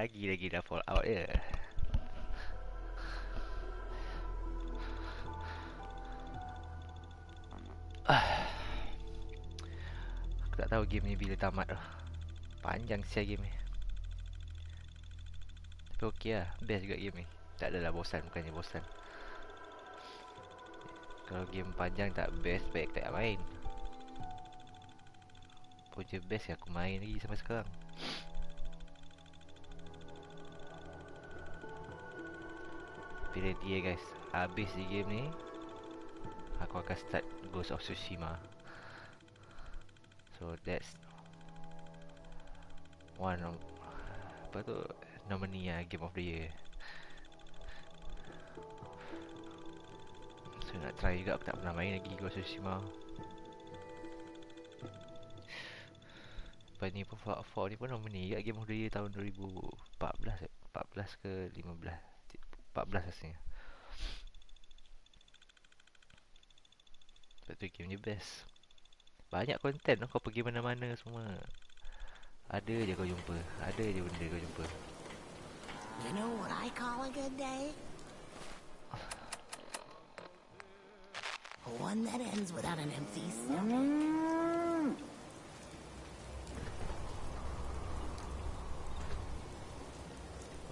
Lagi dah fall out je. Aku tak tahu game ni bila tamat lah. Panjang siap game ni. Tapi okey lah, best juga game ni. Tak adalah bosan, bukannya bosan. Kalau game panjang tak best, baik tak main. Punca best yang aku main lagi sampai sekarang. Tapi ready guys, habis di game ni aku akan start Ghost of Tsushima. So that's one of apa tu nominee Game of the Year. So nak try juga, aku tak pernah main lagi Ghost of Tsushima. Lepas ni pun Fallout 4 ni pun nominee juga Game of the Year tahun 2014 14 ke 15 14 rasanya. Sebab tu game ni best. Banyak konten kau pergi mana-mana semua. Ada je kau jumpa. Ada je benda kau jumpa. You know what I call a good day? One that ends without an empty stomach.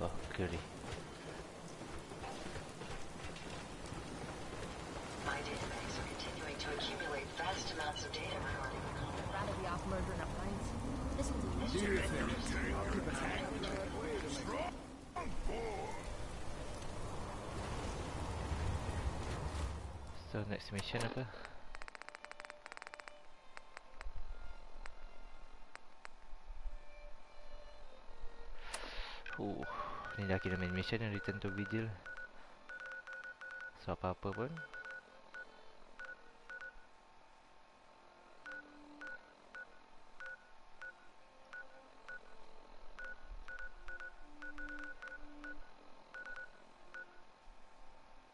Oh, curry. My database are continuing to accumulate vast amounts of data regarding the call. I'd rather be off murdering up lines. This one's a So next mission apa? Ni dah kira main mission yang return to vigil. So apa-apa pun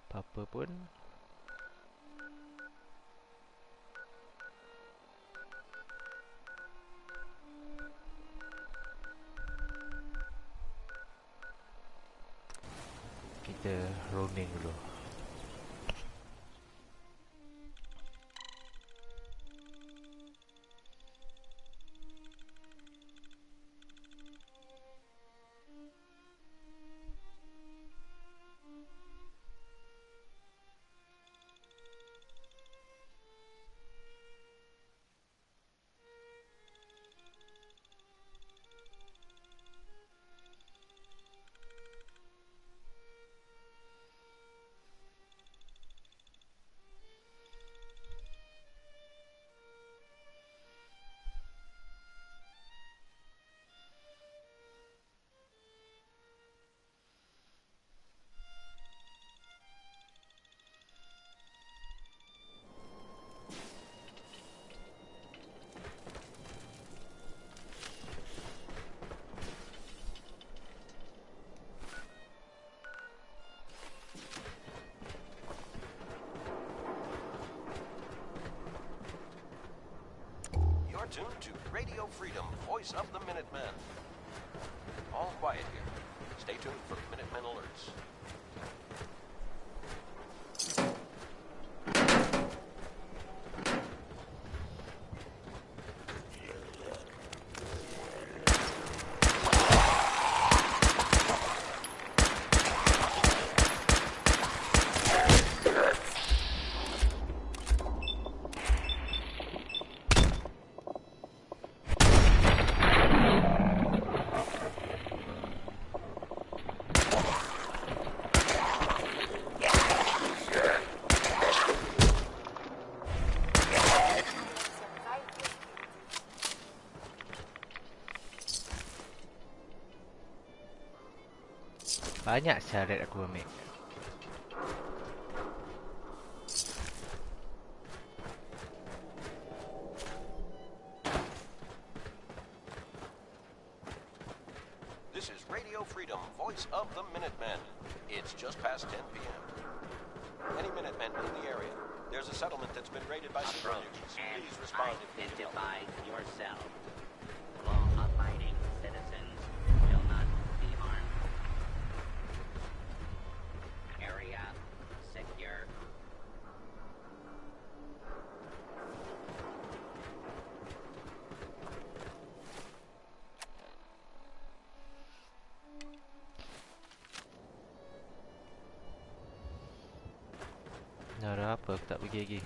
apa-apa pun kita roaming dulu. Tuned to Radio Freedom, voice of the Minutemen. All quiet here. Stay tuned for Minutemen alerts. Banyak syarat aku ambil. This is Radio Freedom, voice of the Minutemen. It's just past 10 p.m. Any Minutemen in the area? There's a settlement that's been raided by civilians. Please respond if you need help. Identify yourself. Law-abiding citizens will not be harmed. Dah ada apa aku tak pergi lagi.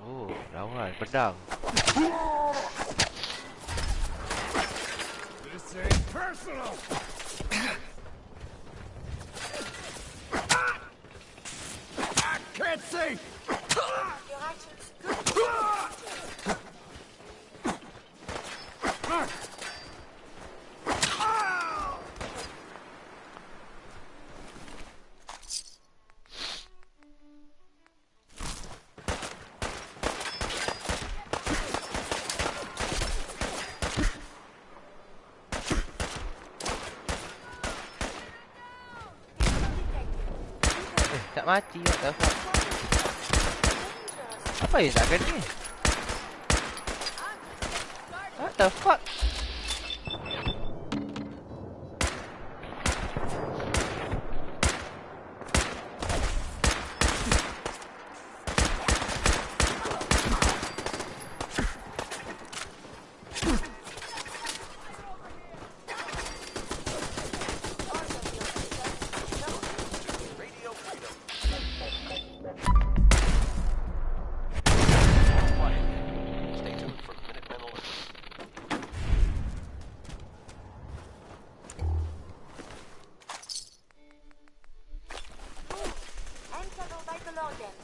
Oh, lawan pedang. This ain't personal. I can't see. Your actions could Tak mati what the fuck. Apa yang tak kena? What the fuck? Radio Freedom. Stay tuned for Minutemen alerts. enter the vital organs.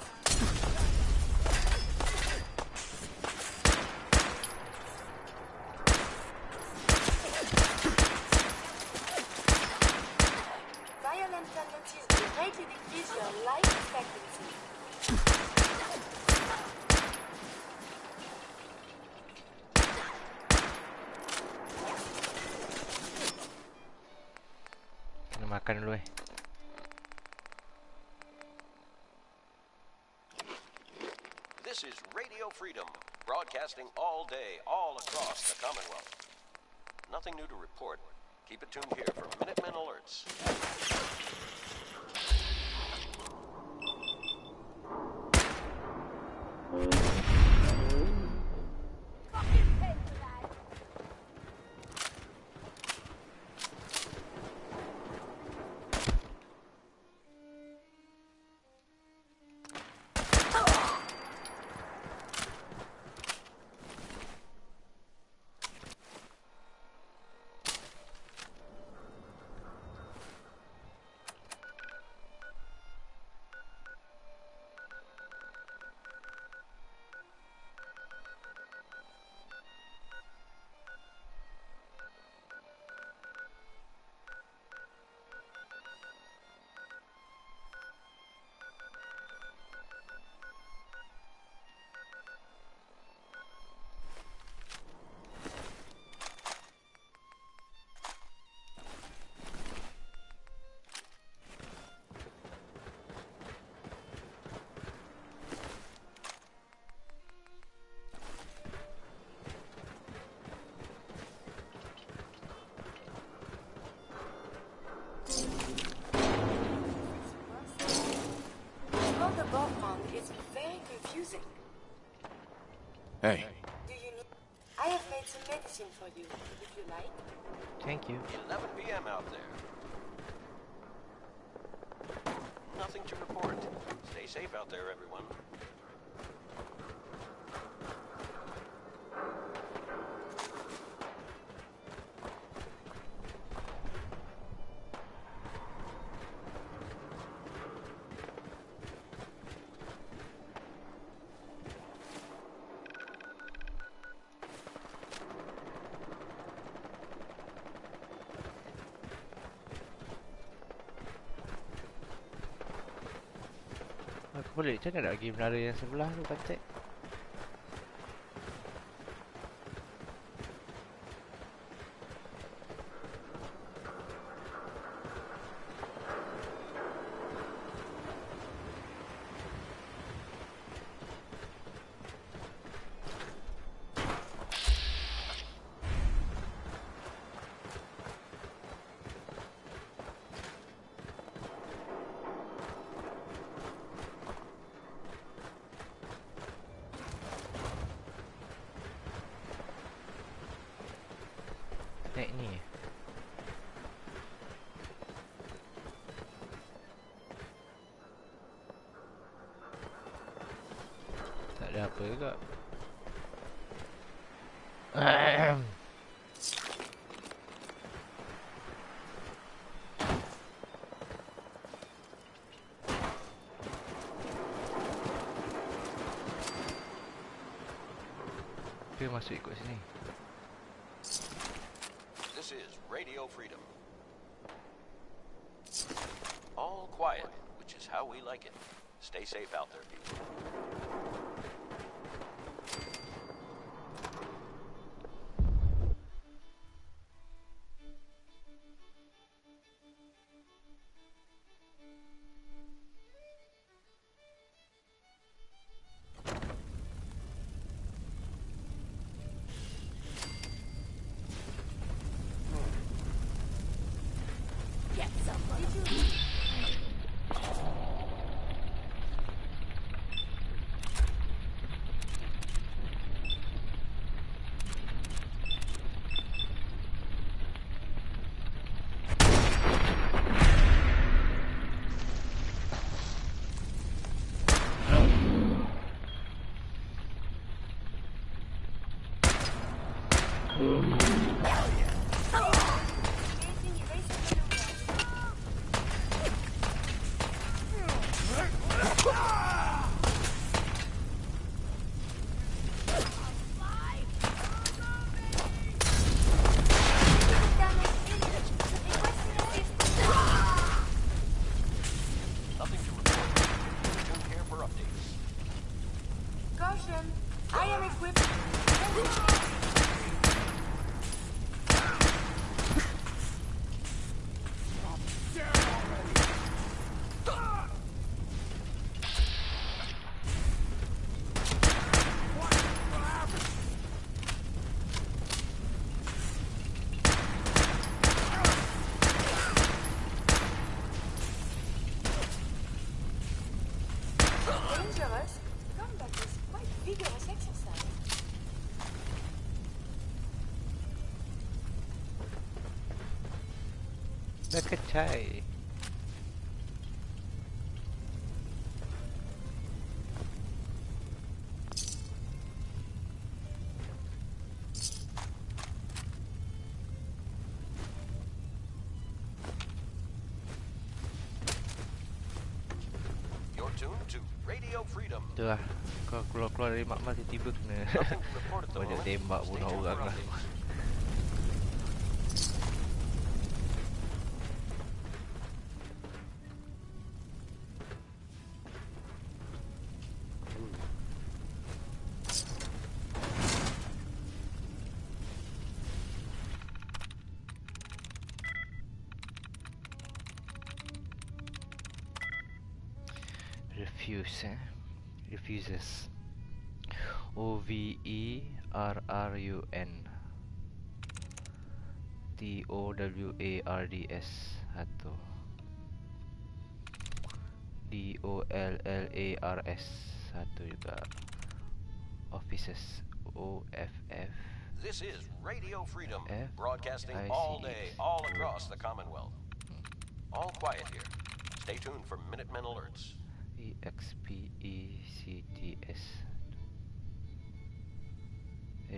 Violent tendencies will greatly decrease your life expectancy. Kena makan dulu This is Radio Freedom, broadcasting all day, all across the Commonwealth. Nothing new to report. Keep it tuned here for Minutemen alerts. All the background is very confusing. Hey, Do you need... I have made some medicine for you, if you like. Thank you. 11 p.m. out there. Nothing to report. Stay safe out there, everyone. boleh. Macam mana nak pergi menara yang sebelah tu Pancet? Naik ni. Tak ada apa juga. Dia masuk ikut sini. This is Radio Freedom. All quiet, which is how we like it. Stay safe out there, people. Get some. Nothing to report. Tune here for updates. Caution, I am equipped. Dangerous. Combat is quite vigorous exercise. Dah kecai. You're tuned to Radio Freedom. Tu lah. Kau keluar-keluar dari makmal tiba-tiba kena Nothing to report at the banyak moment. tembak Stay bunuh tuned orang for lah. updates. Refuse Refuses. OVERRUN TOWARDS satu. DOLLARS satu juga. Offices OFF. This is Radio Freedom, F broadcasting I all C day, S. all across the Commonwealth. All quiet here. Stay tuned for Minutemen alerts. EXPECTS.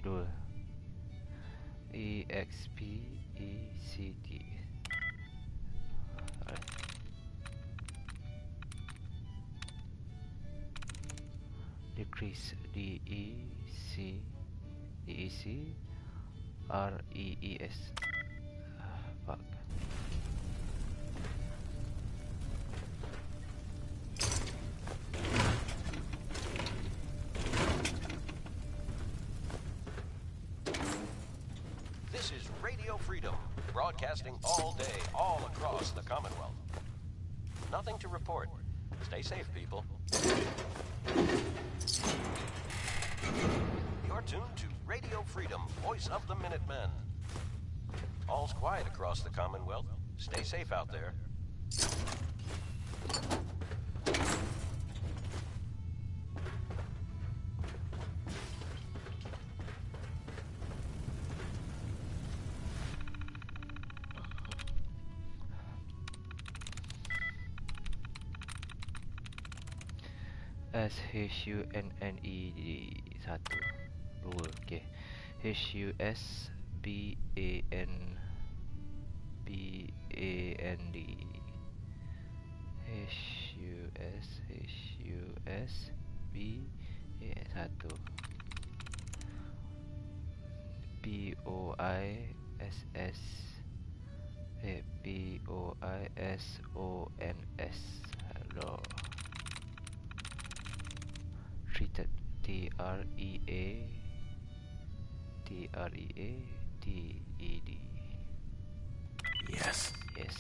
Dua. EXPECT. Decrease. DECREES. Fuck. Radio Freedom, broadcasting all day, all across the Commonwealth. Nothing to report. Stay safe, people. You're tuned to Radio Freedom, voice of the Minutemen. All's quiet across the Commonwealth. Stay safe out there. SHUNNED 1 2 okey. HUSBANBAND HUSHUSBAN 1 POISS POISONS. Hello. Treated. TREATED. Yes. Yes.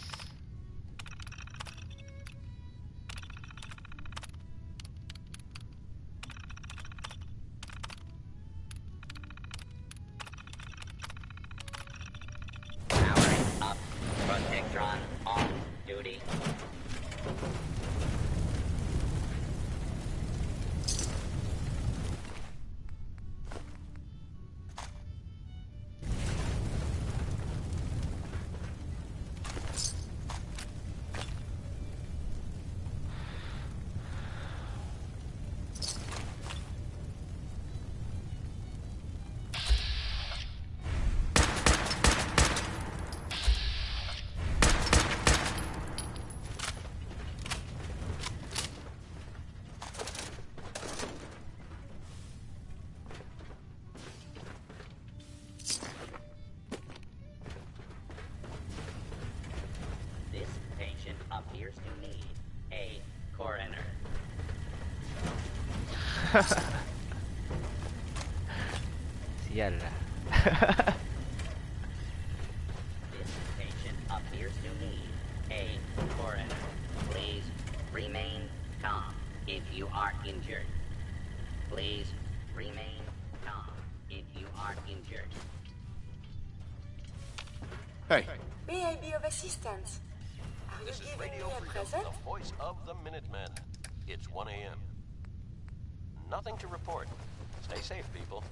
Powering up. Protectron on duty. This patient appears to need a coroner. Sial lah. This patient appears to need a coroner. Please remain calm if you are injured. Please remain calm if you are injured. Hey, May I be of assistance? Are you This is giving Radio me a Freedom, present? the voice of the Minutemen. It's 1 a.m. Nothing to report. Stay safe, people.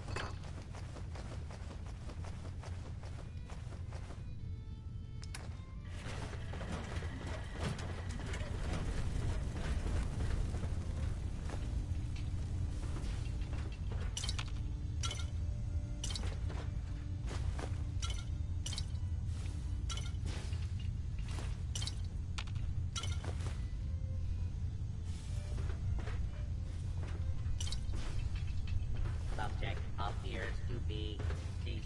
Subject appears to be deceased.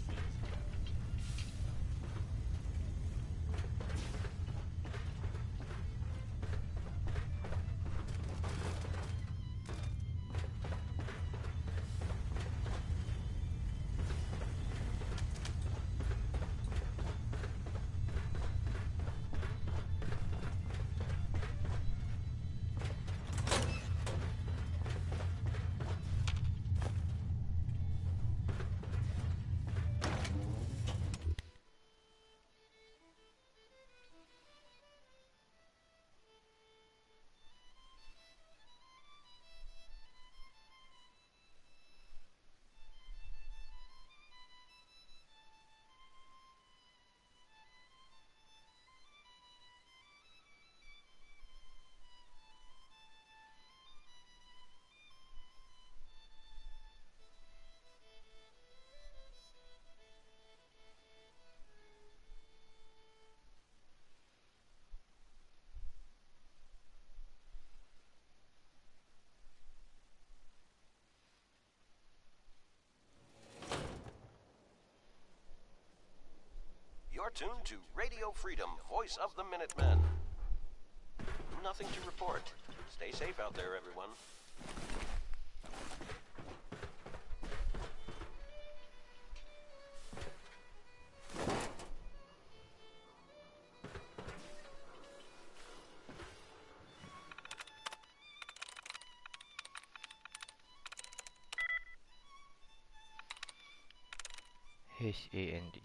You're tuned to Radio Freedom, voice of the Minutemen. Nothing to report. Stay safe out there, everyone. HAND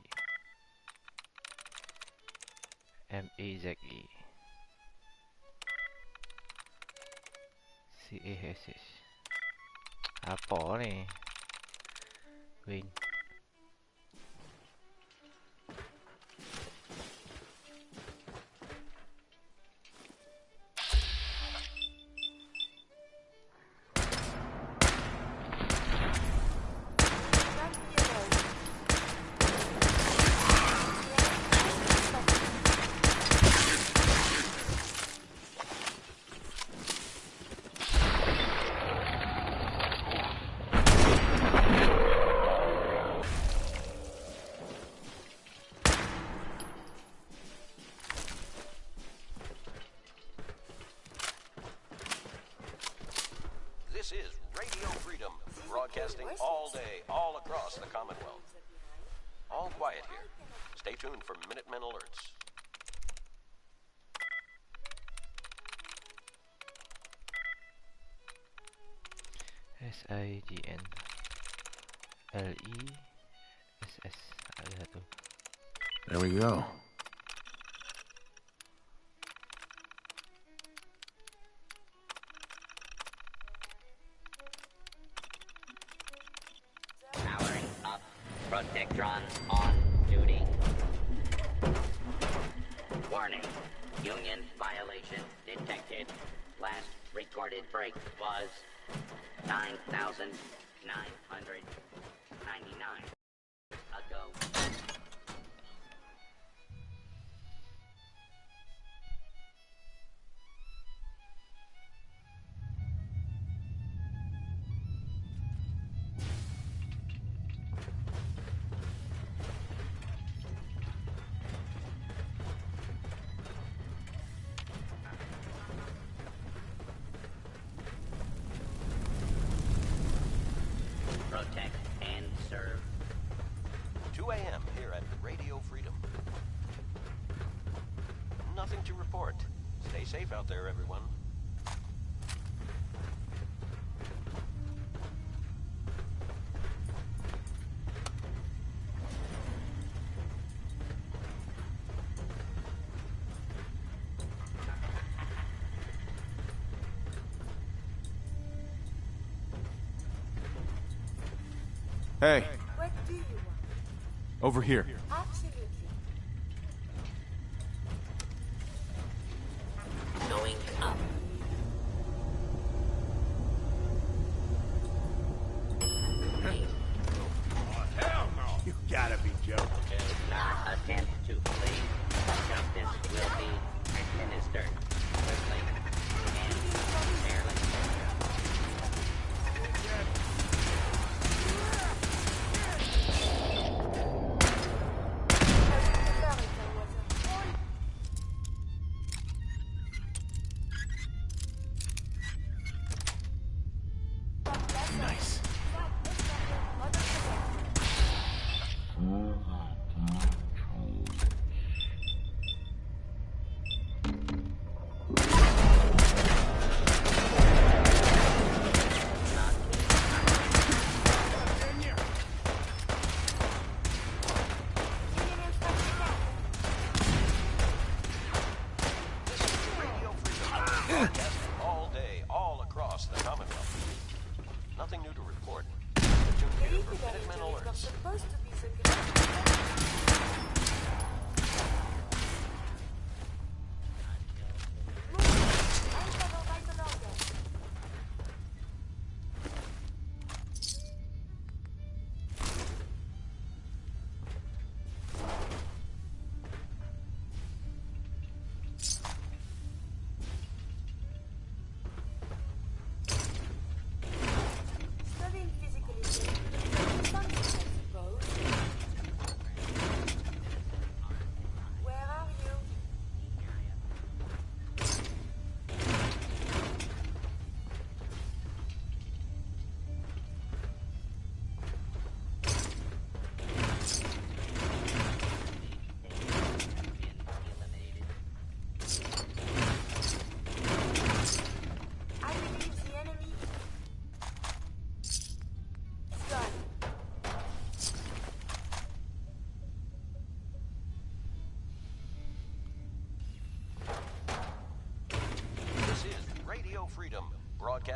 MAZE CASH. Apa ni? Win. This is Radio Freedom, broadcasting all day, all across the Commonwealth. All quiet here. Stay tuned for Minutemen alerts. SIGN LESS. Ada satu. There we go. Powering up. Protectron on duty. Warning. Union violation detected. Last recorded break was 9,999 ago. Protect and serve. 2 a.m. here at Radio Freedom. Nothing to report. Stay safe out there, everyone. Hey, What do you want? over here. Absolutely. Going up. Hell no! You gotta be joking. Do not attempt to flee. Justice will be administered quickly and fairly. America was a whole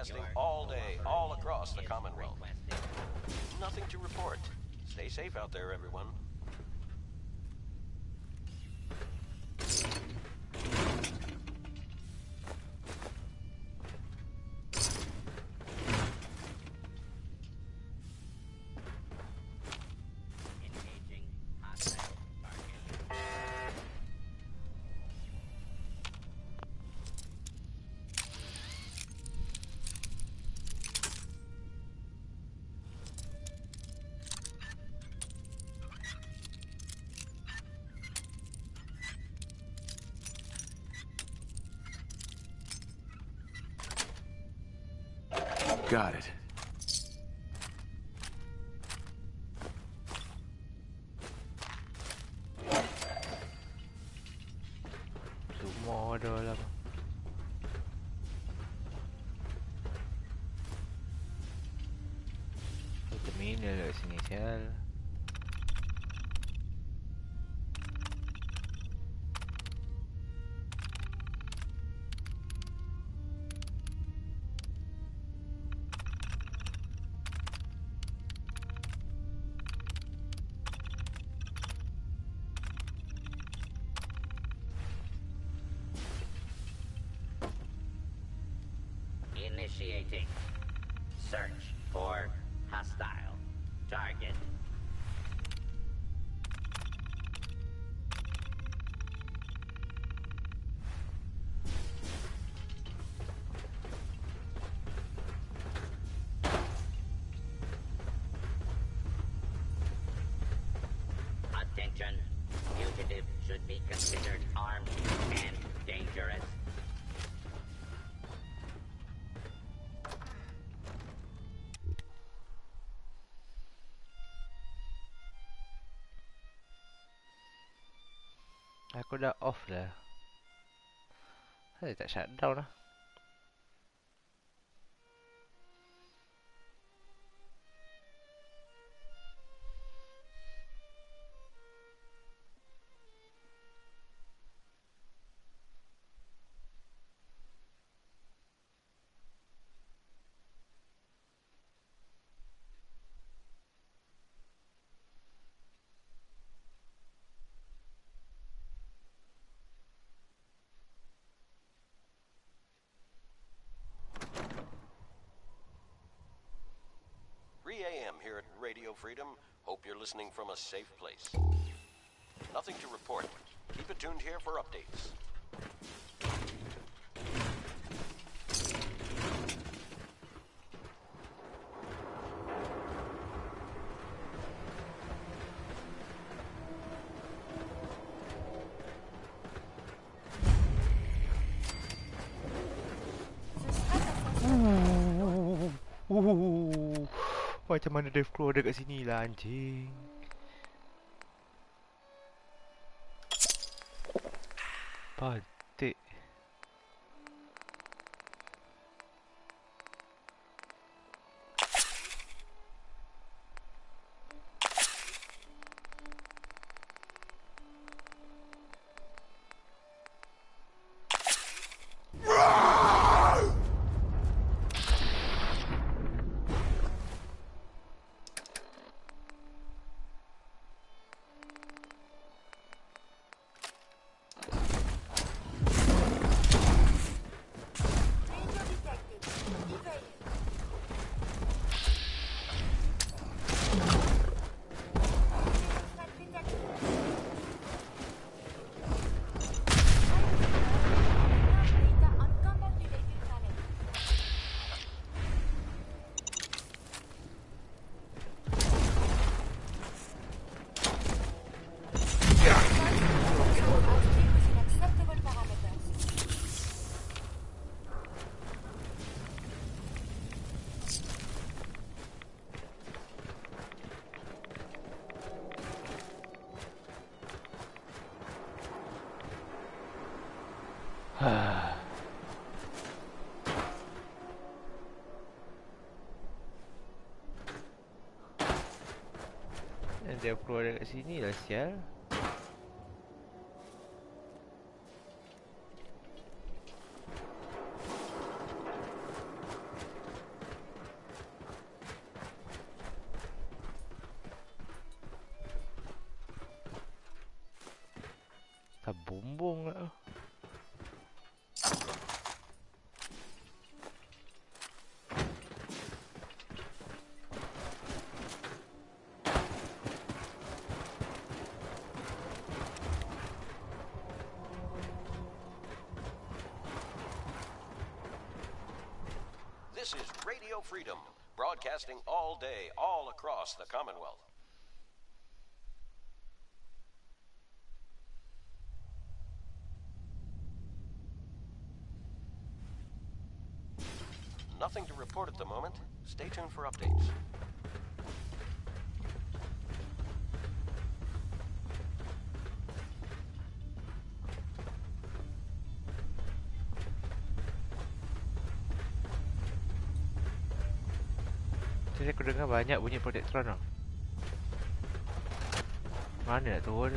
broadcasting all day, all across the Commonwealth. Nothing to report. Stay safe out there, everyone. Engaging hostile target. Got it. Semua ada lah. Terminal kat sini sial. Initiating search for hostile target. Attention, fugitive should be considered armed and dangerous. Aku dah off dah. Saya tak shutdown lah. AM here at Radio Freedom. Hope you're listening from a safe place. Nothing to report. Keep it tuned here for updates. Macam mana Dave keluar dekat sini lah anjing. Patik. Danger detected. Evade. Threat detected. Data on combat-related challenge. Within acceptable parameters. Dia keluar dekat sini lah sial. Tak bumbung lah. This is Radio Freedom, broadcasting all day, all across the Commonwealth. Nothing to report at the moment. Stay tuned for updates. Tadi aku dengar banyak bunyi protektron tau. Mana nak turun?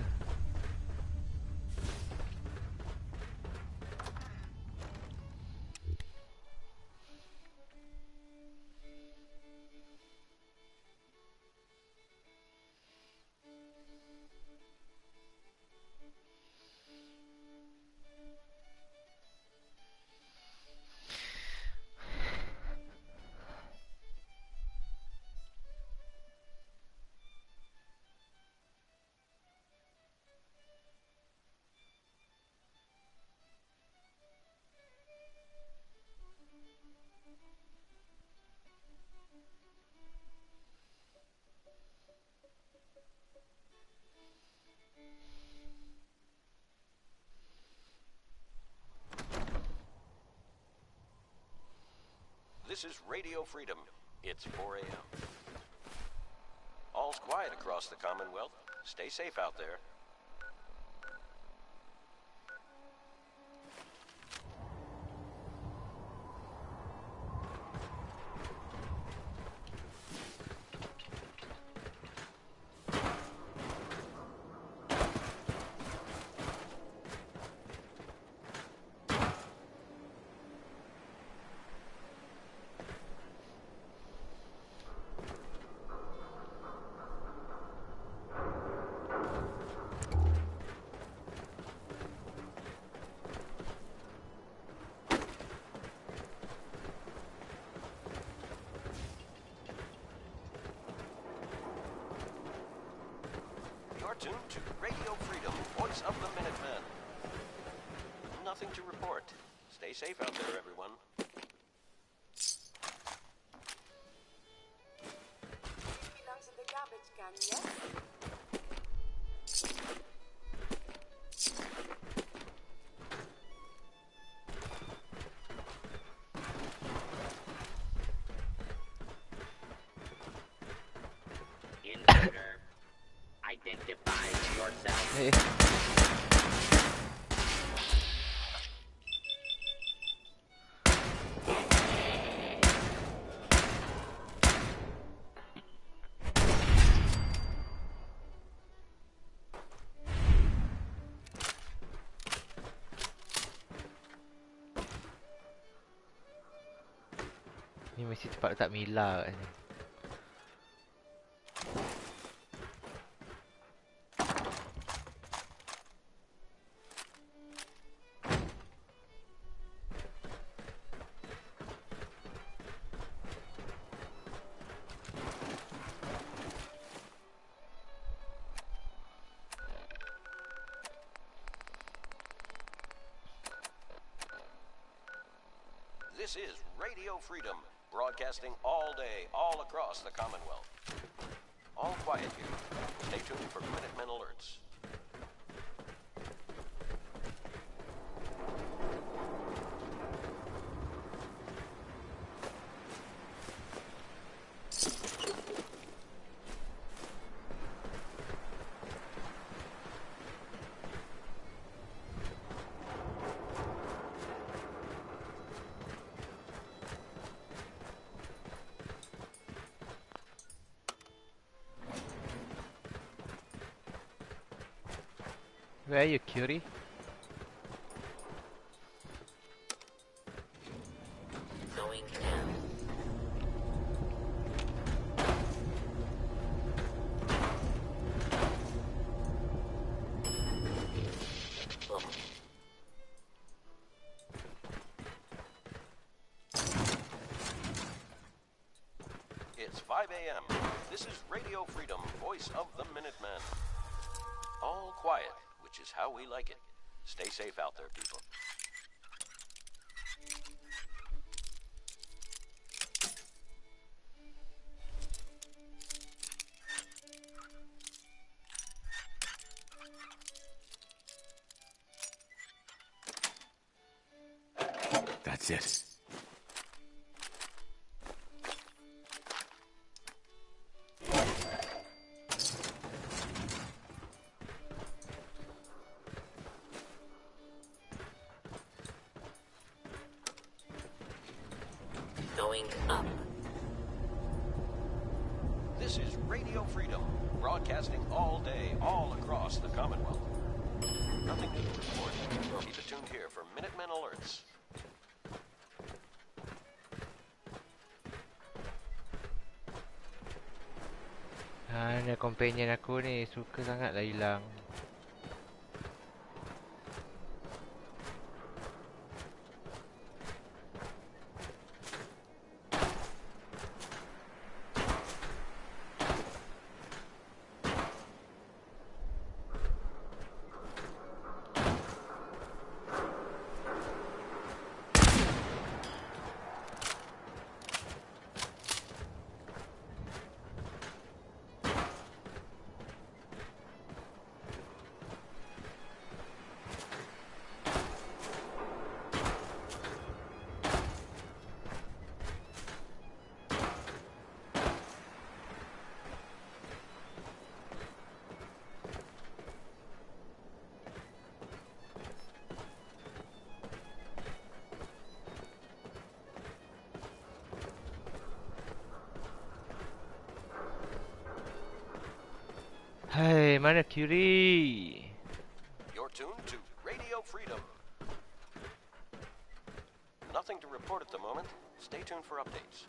This is Radio Freedom. It's 4 a.m. All's quiet across the Commonwealth. Stay safe out there. Tuned to Radio Freedom, voice of the Minutemen. Nothing to report. Stay safe out there, everyone. Belongs in the garbage can, yes? Intruder, identify yourself. Eh. Ni mesti tempat letak Mila kat ni. This is Radio Freedom, broadcasting all day, all across the Commonwealth. All quiet here. Stay tuned for Minutemen alerts. Where are you, cutie? Going down. 5 a.m. This is Radio Freedom, voice of the Minutemen. All quiet, which is how we like it. Stay safe out there, people. That's it. Going up. This is Radio Freedom, broadcasting all day, all across the Commonwealth. Nothing new to report. Keep it tuned here for Minutemen alerts. Ni companion aku ni suka sangat lah hilang. Hai, mana Curie? You're tuned to Radio Freedom. Nothing to report at the moment. Stay tuned for updates.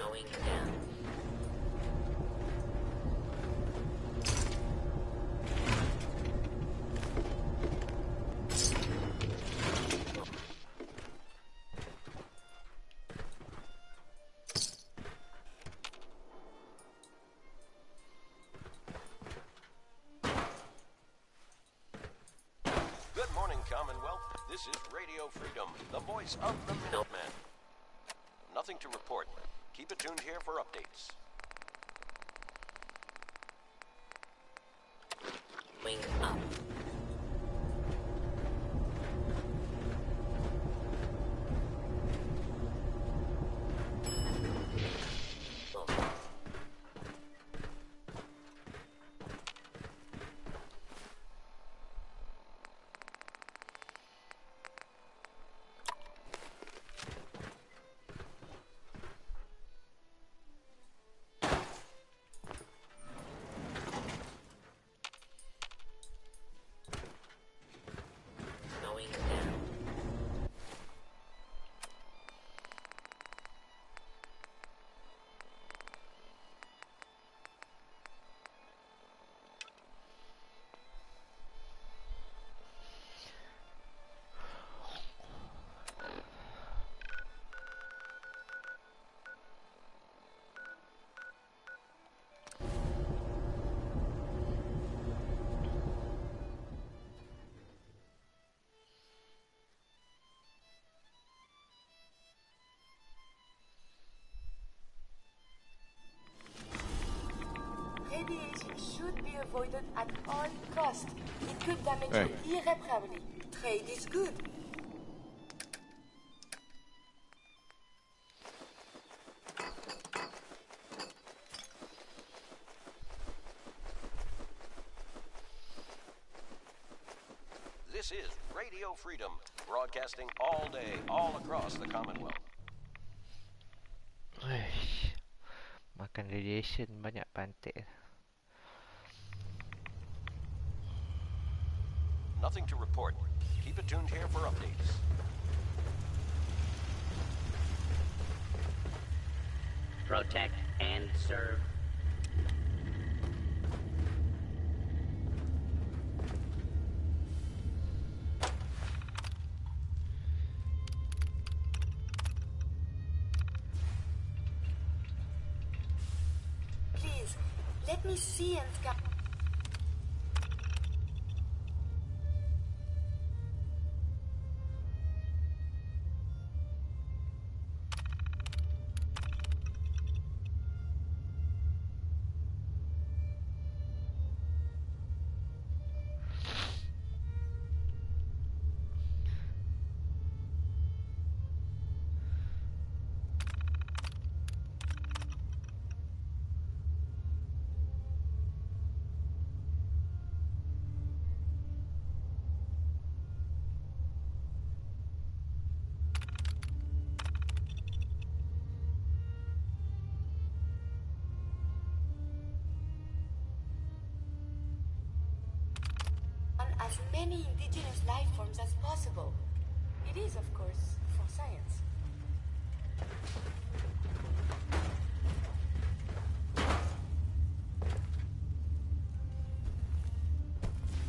Going down. Good morning, Commonwealth. This is Radio Freedom, the voice of the Minutemen. Nothing to report. Keep it tuned here for updates. Going up. radiation should be avoided at all costs. It could damage Hey. you irreparably. Trade is good. This is Radio Freedom, broadcasting all day, all across the Commonwealth. Uish. Makan radiation banyak pantik. Nothing to report. Keep it tuned here for updates. Protect and serve. Please, let me see and scan. As many indigenous life forms as possible. It is, of course, for science.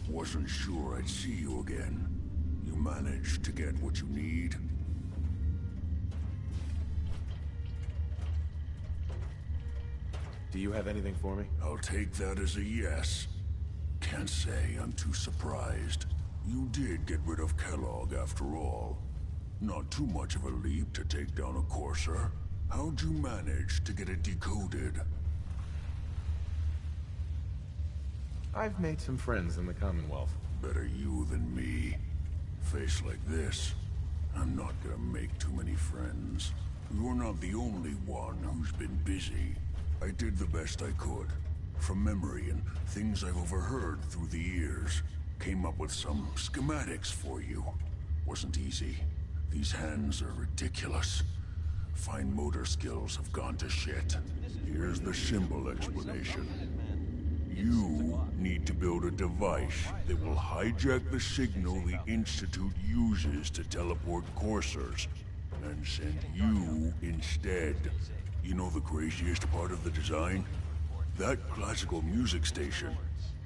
Wasn't sure I'd see you again. You managed to get what you need? Do you have anything for me? I'll take that as a yes. Can't say I'm too surprised. You did get rid of Kellogg after all. Not too much of a leap to take down a courser. How'd you manage to get it decoded? I've made some friends in the Commonwealth. Better you than me. Face like this, I'm not gonna make too many friends. You're not the only one who's been busy. I did the best I could. From memory and things I've overheard through the years. Came up with some schematics for you. Wasn't easy. These hands are ridiculous. Fine motor skills have gone to shit. Here's the simple explanation. You need to build a device that will hijack the signal the Institute uses to teleport coursers, and send you instead. You know the craziest part of the design? That classical music station.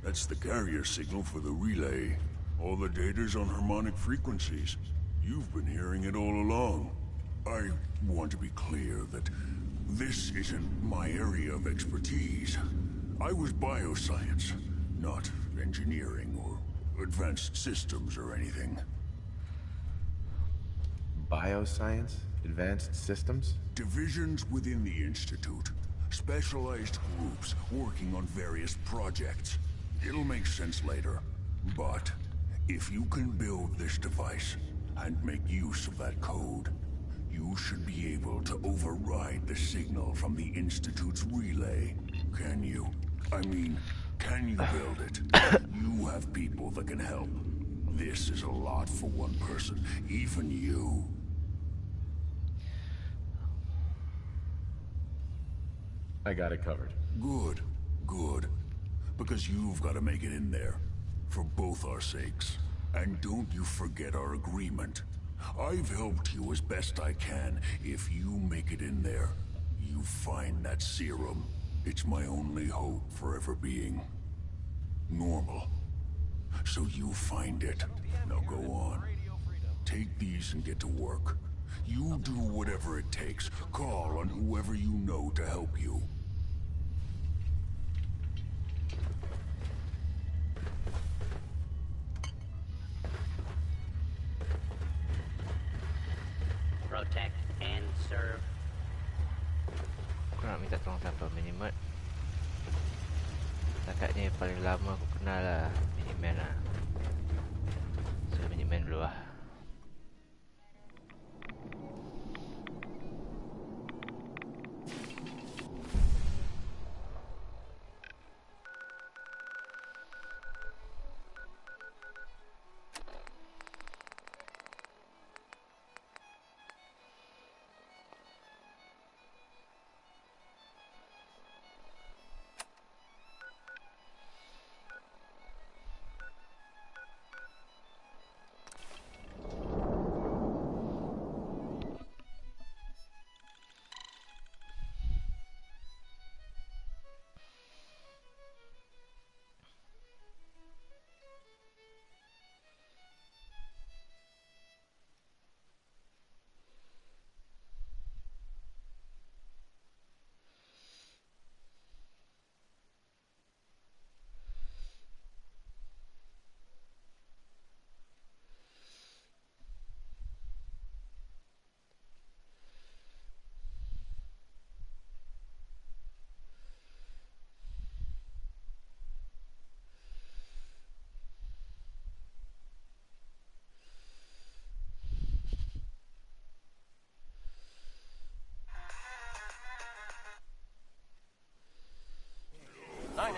That's the carrier signal for the relay. All the data's on harmonic frequencies. You've been hearing it all along. I want to be clear that this isn't my area of expertise. I was bioscience, not engineering or advanced systems or anything. Bioscience? Advanced systems? Divisions within the Institute. Specialized groups working on various projects. It'll make sense later. But if you can build this device and make use of that code, you should be able to override the signal from the Institute's relay. Can you? I mean, can you build it? You have people that can help. This is a lot for one person, even you. I got it covered. Good, good. Because you've got to make it in there. For both our sakes. And don't you forget our agreement. I've helped you as best I can. If you make it in there, you find that serum. It's my only hope for ever being normal. So you find it. Now go on. Take these and get to work. You do whatever it takes. Call on whoever you know to help you. Protect and serve. Aku nak minta tolong siapa? Minimart. Setakat ni yang paling lama aku kenal lah Minuteman lah. So Minuteman dulu lah.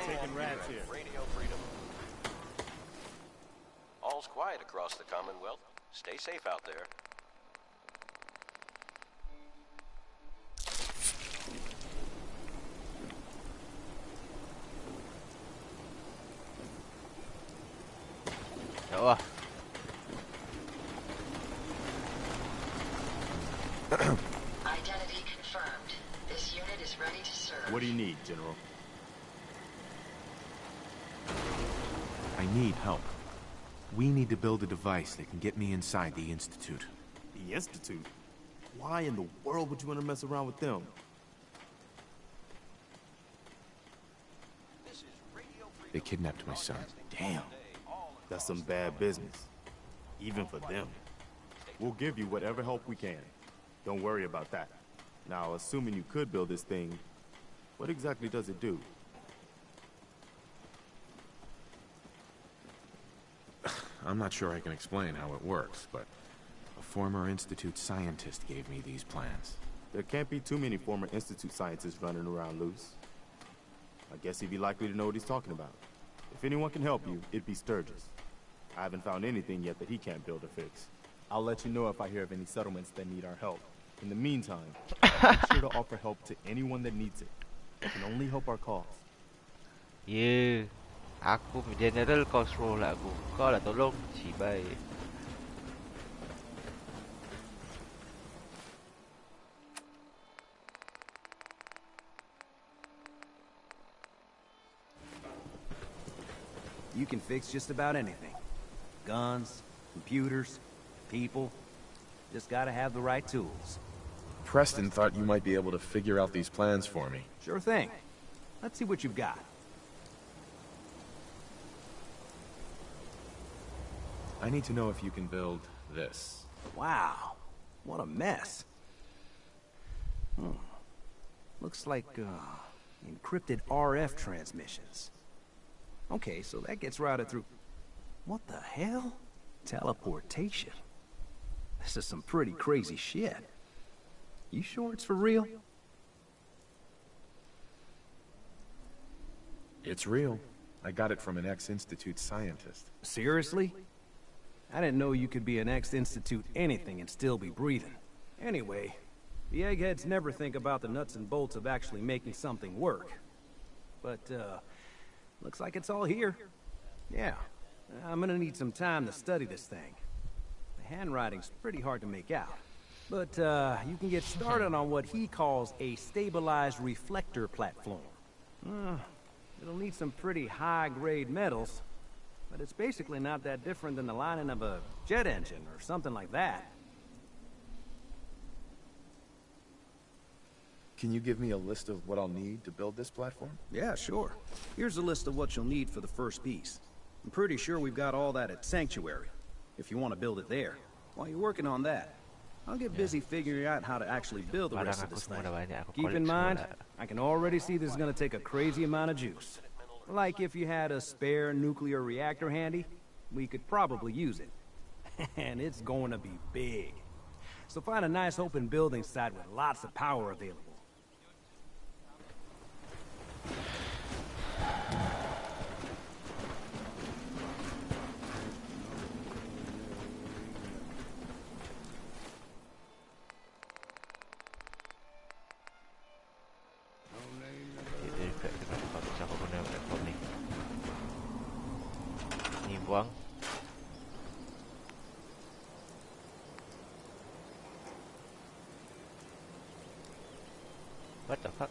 Taking rats here. Radio Freedom. All's quiet across the Commonwealth. Stay safe out there. Oh. Identity confirmed. This unit is ready to serve. What do you need, General? I need help. We need to build a device that can get me inside the Institute. The Institute? Why in the world would you want to mess around with them? They kidnapped my son. Damn. That's some bad business. Even for them. We'll give you whatever help we can. Don't worry about that. Now, assuming you could build this thing, what exactly does it do? I'm not sure I can explain how it works, but a former Institute scientist gave me these plans. There can't be too many former Institute scientists running around loose. I guess he'd be likely to know what he's talking about. If anyone can help you, it'd be Sturgis. I haven't found anything yet that he can't build or fix. I'll let you know if I hear of any settlements that need our help. In the meantime, make sure to offer help to anyone that needs it. It can only help our cause. Yeah. Aku general kau suruh lah aku. Kau lah tolong. Cibai. You can fix just about anything. Guns, computers, people. Just gotta have the right tools. Preston thought you might be able to figure out these plans for me. Sure thing. Let's see what you've got. I need to know if you can build this. Wow. What a mess. Looks like, encrypted RF transmissions. Okay, so that gets routed through... What the hell? Teleportation. This is some pretty crazy shit. You sure it's for real? It's real. I got it from an ex-Institute scientist. Seriously? I didn't know you could be an ex-Institute anything and still be breathing. Anyway, the eggheads never think about the nuts and bolts of actually making something work. But, looks like it's all here. Yeah, I'm gonna need some time to study this thing. The handwriting's pretty hard to make out. But, you can get started on what he calls a stabilized reflector platform. It'll need some pretty high-grade metals, but it's basically not that different than the lining of a jet engine or something like that. Can you give me a list of what I'll need to build this platform? Yeah, sure. Here's a list of what you'll need for the first piece. I'm pretty sure we've got all that at Sanctuary, if you want to build it there. While you're working on that, I'll get busy figuring out how to actually build the rest of this thing. Keep in mind, I can already see this is going to take a crazy amount of juice. Like if you had a spare nuclear reactor handy, we could probably use it. And it's going to be big. So find a nice open building site with lots of power available. Dia dekat tengah tempat macam aku guna platform ni. Ni buang. What the fuck?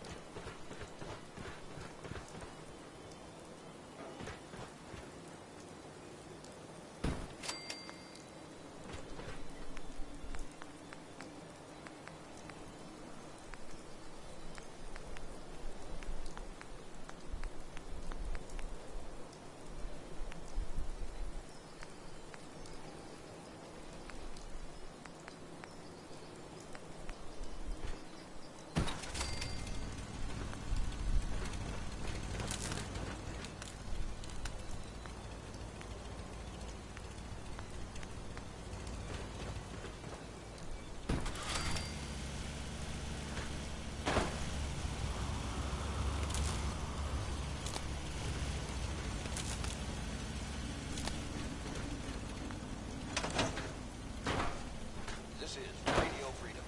This is Radio Freedom.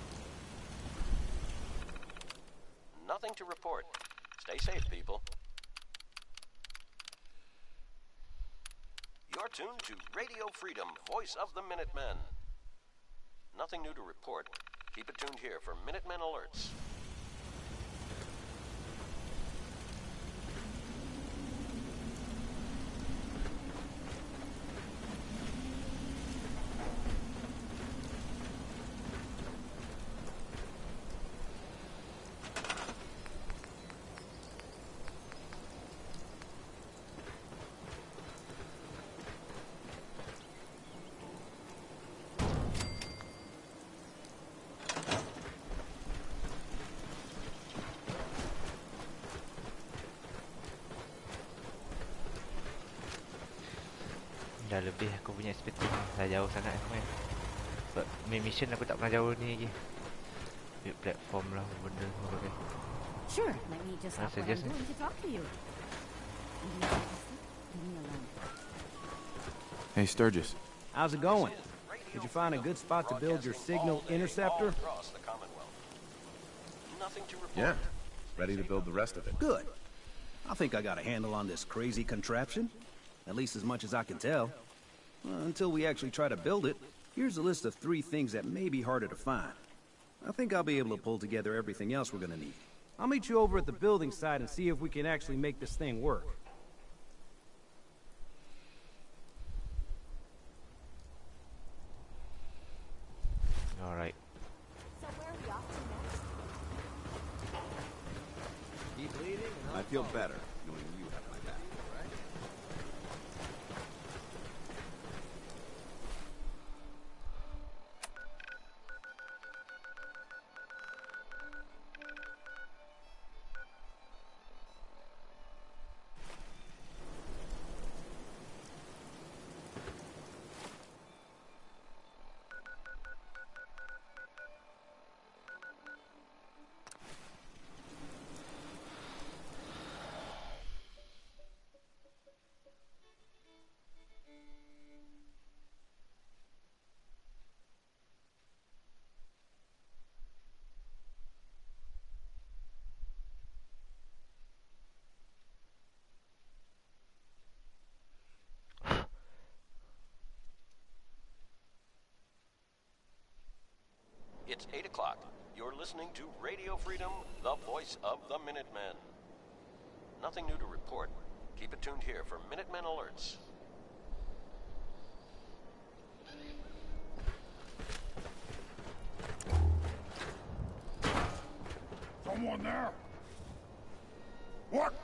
Nothing to report. Stay safe, people. You're tuned to Radio Freedom, voice of the Minutemen. Nothing new to report. Keep it tuned here for Minutemen alerts. Dah lebih aku punya expectation. Dah jauh sangat aku main. Sebab main mission aku tak pernah jauh ni lagi. Build platform lah, benda semua pakai. Sure, let me just stop what I'm suggest doing to talk to you. Leave me alone. Hey, Sturgis. How's it going? Did you find a good spot to build your signal interceptor? Nothing to report. Yeah. Ready to build the rest of it. Good. I think I got a handle on this crazy contraption. At least as much as I can tell. Until we actually try to build it, here's a list of 3 things that may be harder to find. I think I'll be able to pull together everything else we're gonna need. I'll meet you over at the building site and see if we can actually make this thing work. Alright. So where are we off to next? Keep bleeding. I feel better knowing you have my back, right? It's 8 o'clock. You're listening to Radio Freedom, the voice of the Minutemen. Nothing new to report. Keep it tuned here for Minutemen alerts. Someone there? What?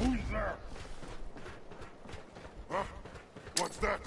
Who's there? Huh? What's that?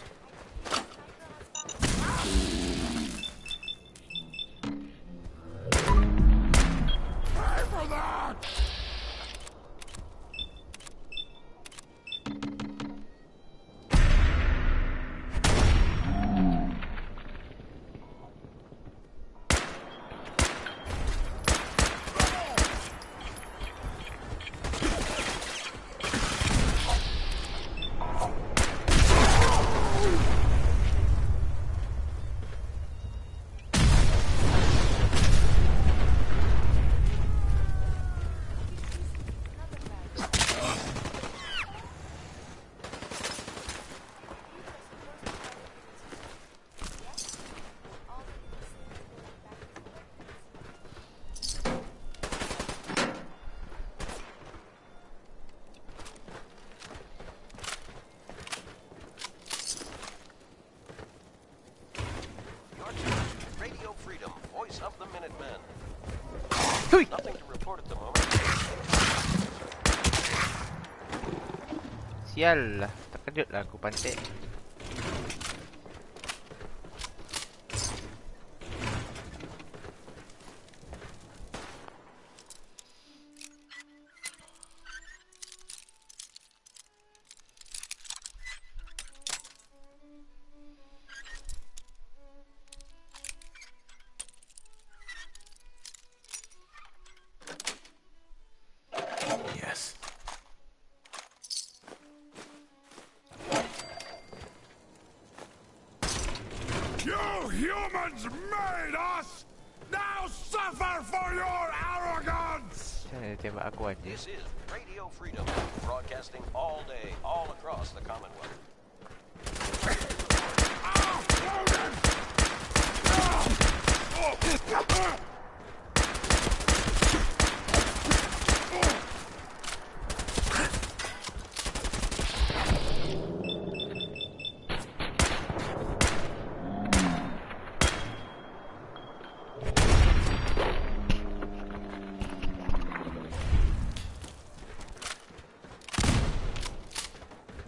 tuned to Radio Freedom, voice of the Minutemen. Hui! Nothing to report at the moment. Sial lah, terkejut lah aku pantik. Yes. You humans made us! Now suffer for your arrogance! Macam mana dia tembak aku aja? This is Radio Freedom, broadcasting all day, all across the Commonwealth.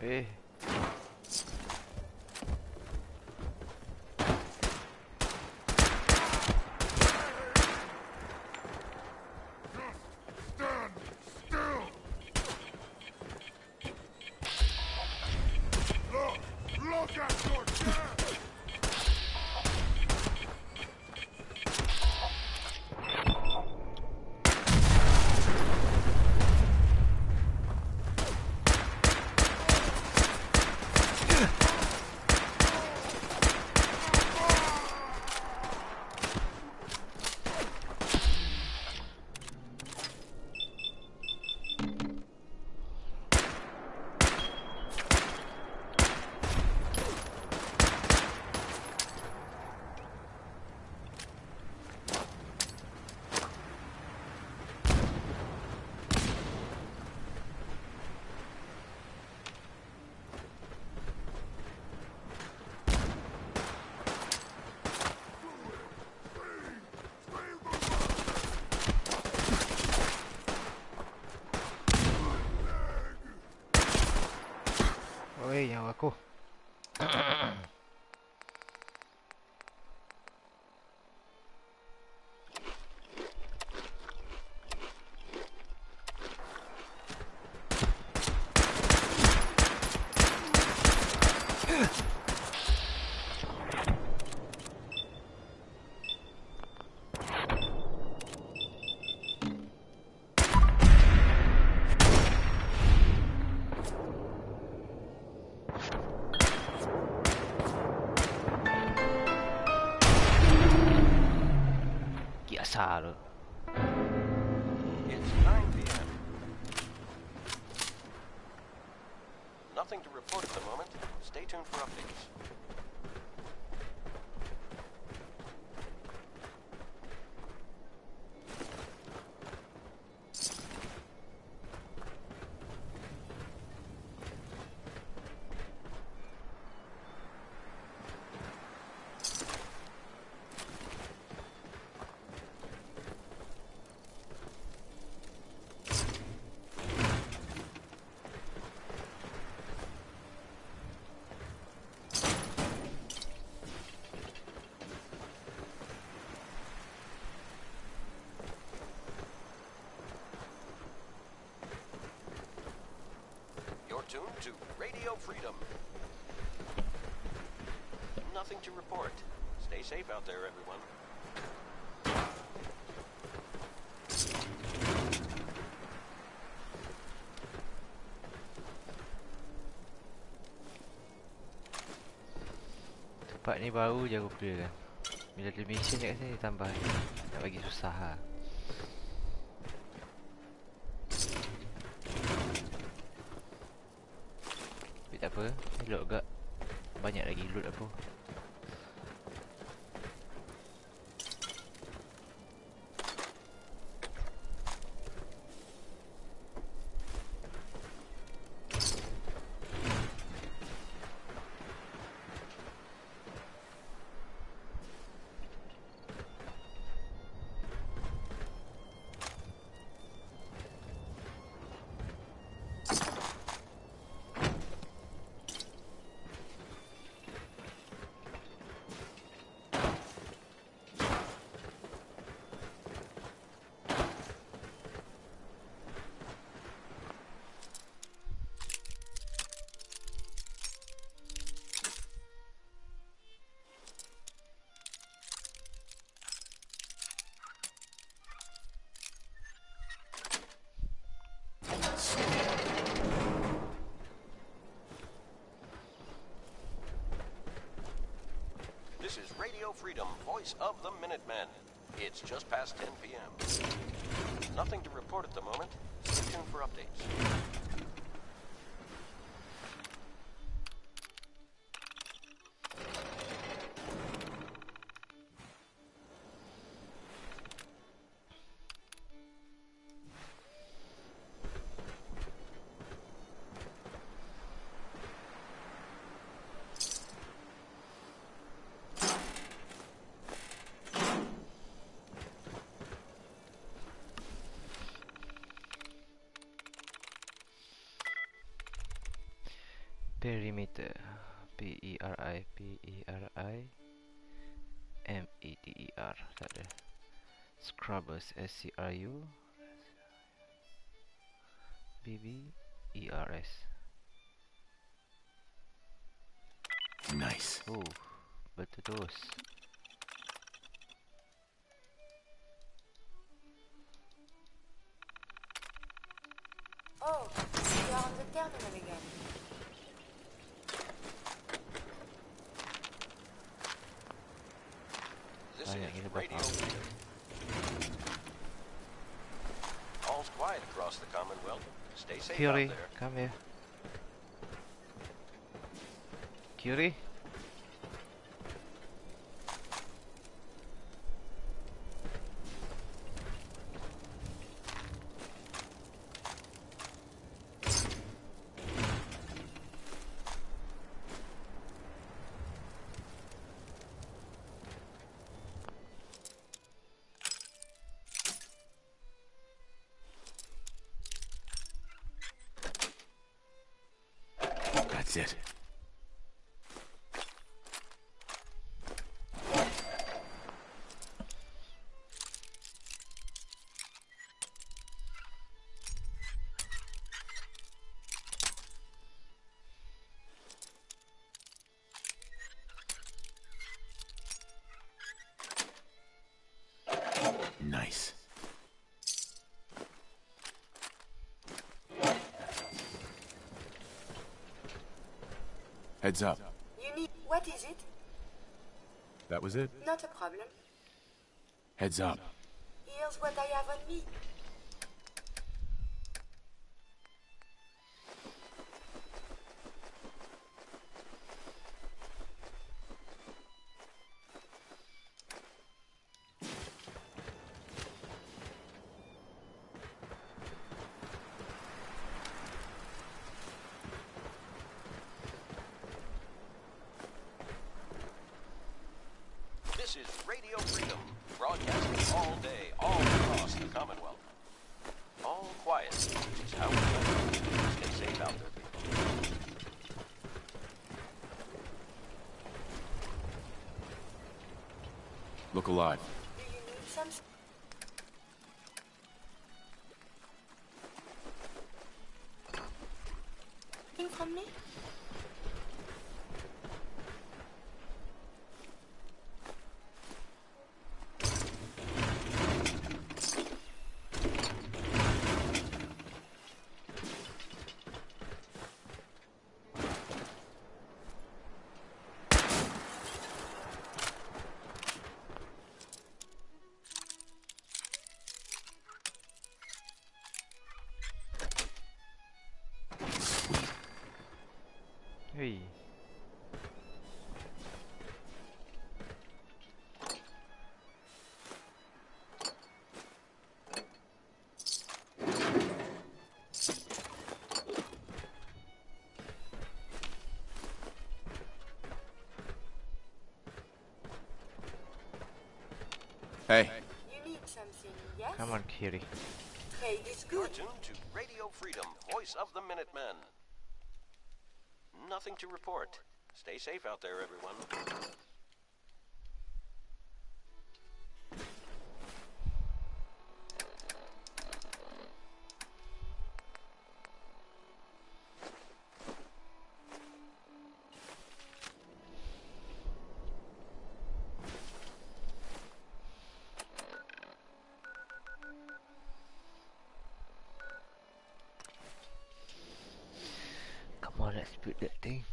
Eh, Stand still! Look at your death! oi nyawa aku. Kiasar tu. It's 9 p.m. Nothing to report at the moment. Stay tuned for updates. Tuned to Radio Freedom. Nothing to report. Stay safe out there, everyone. Tempat ni baru je aku clear kan. Bila ada mission kat sini tambah nak bagi susah lah. Tapi tak apa, load agak banyak lagi load aku. Radio Freedom, voice of the Minutemen. It's just past 10 p.m. Nothing to report at the moment. Stay tuned for updates. Perimeter. Perimeter. Tak ada. Scrubbers. SCRUBBERS. Nice. Oh, betul. Oh, we are on the terminal again. This Banyak is gila Radio bakal. Freedom. All's quiet across the Commonwealth. Stay safe Curie, out there. come here. Curie? That's it. Nice. Heads up. You need... What is it? That was it? Not a problem. Heads up. Here's what I have on me. This is Radio Freedom, broadcasting all day, all across the Commonwealth. All quiet, which is how we like it. Stay safe out there, people. Look alive. Do you need some... Something from me? Hey. Hey. You need something, yes? Come on, Curie. Trade is You're good. tuned to Radio Freedom, voice of the Minutemen. Nothing to report. Stay safe out there, everyone. Come on, let's put that thing.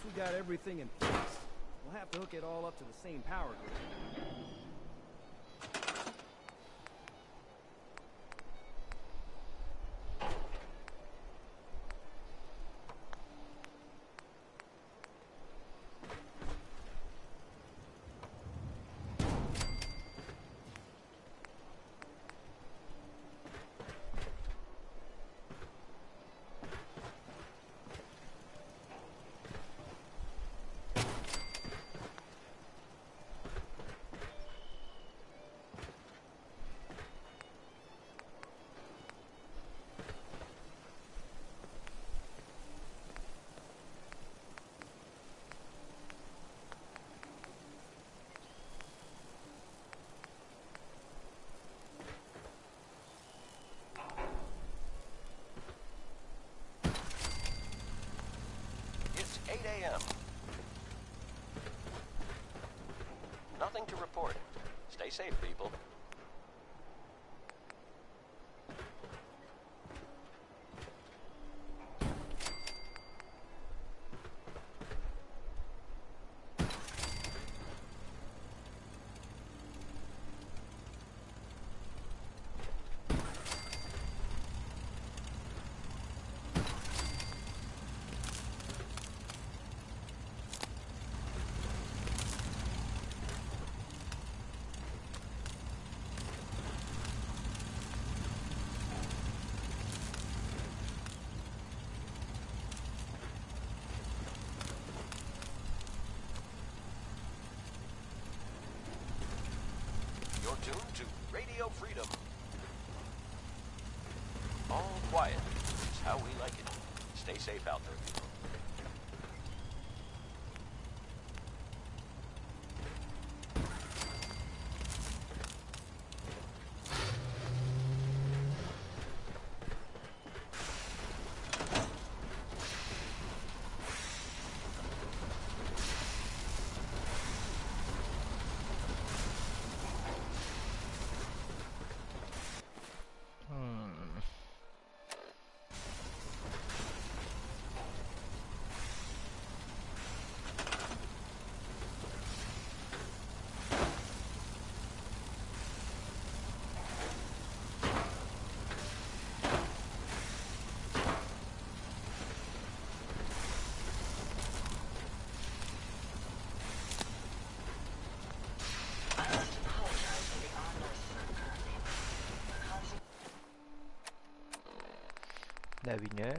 we got everything in place. We'll have to hook it all up to the same power grid. It's 8 a.m. Nothing to report. Stay safe, people. You're tuned to Radio Freedom. All quiet is how we like it. Stay safe out there, people. Dah bina.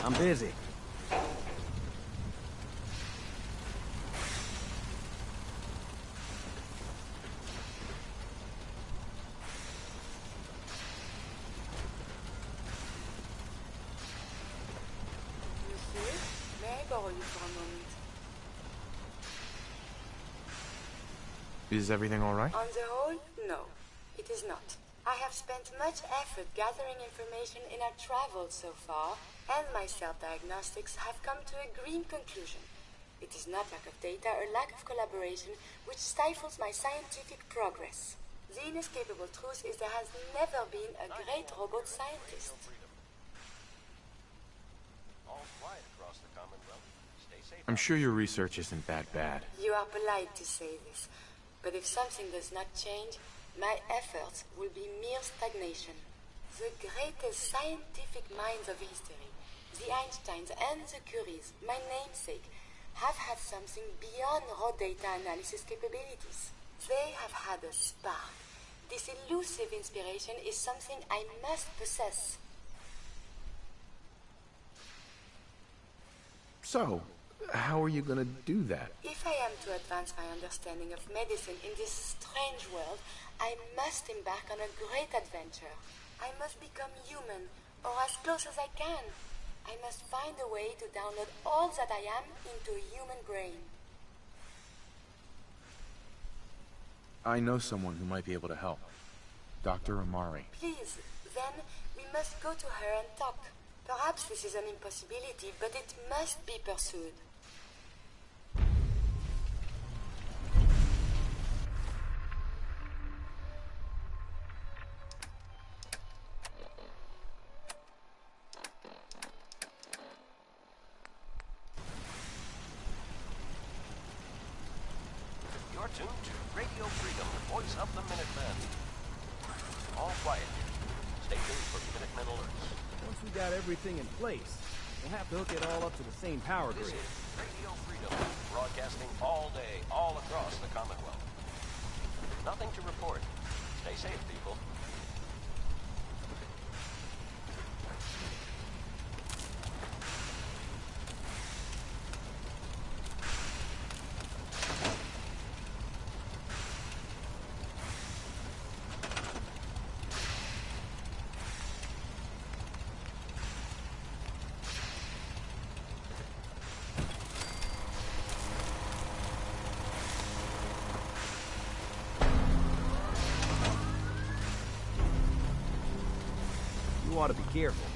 I'm busy. Monsieur, may I borrow you for a moment? Is everything all right? On the whole, no. It is not. I have spent much effort gathering information in our travels so far, and my self-diagnostics have come to a green conclusion. It is not lack of data or lack of collaboration which stifles my scientific progress. The inescapable truth is there has never been a great robot scientist. All quiet across the Commonwealth. Stay safe. I'm sure your research isn't that bad. You are polite to say this, but if something does not change, my efforts will be mere stagnation. The greatest scientific minds of history, the Einsteins and the Curies, my namesake, have had something beyond raw data analysis capabilities. They have had a spark. This elusive inspiration is something I must possess. So, How are you gonna do that? If I am to advance my understanding of medicine in this strange world, I must embark on a great adventure. I must become human, or as close as I can. I must find a way to download all that I am into a human brain. I know someone who might be able to help. Dr. Amari. Please, then we must go to her and talk. Perhaps this is an impossibility, but it must be pursued. You're tuned to Radio Freedom, the voice of the Minutemen. All quiet here. Stay tuned for Minutemen alerts. Once we got everything in place, we'll have to hook it all up to the same power This grid. is Radio Freedom, broadcasting all day, all across the Commonwealth. Nothing to report. Stay safe, people. You ought to be careful.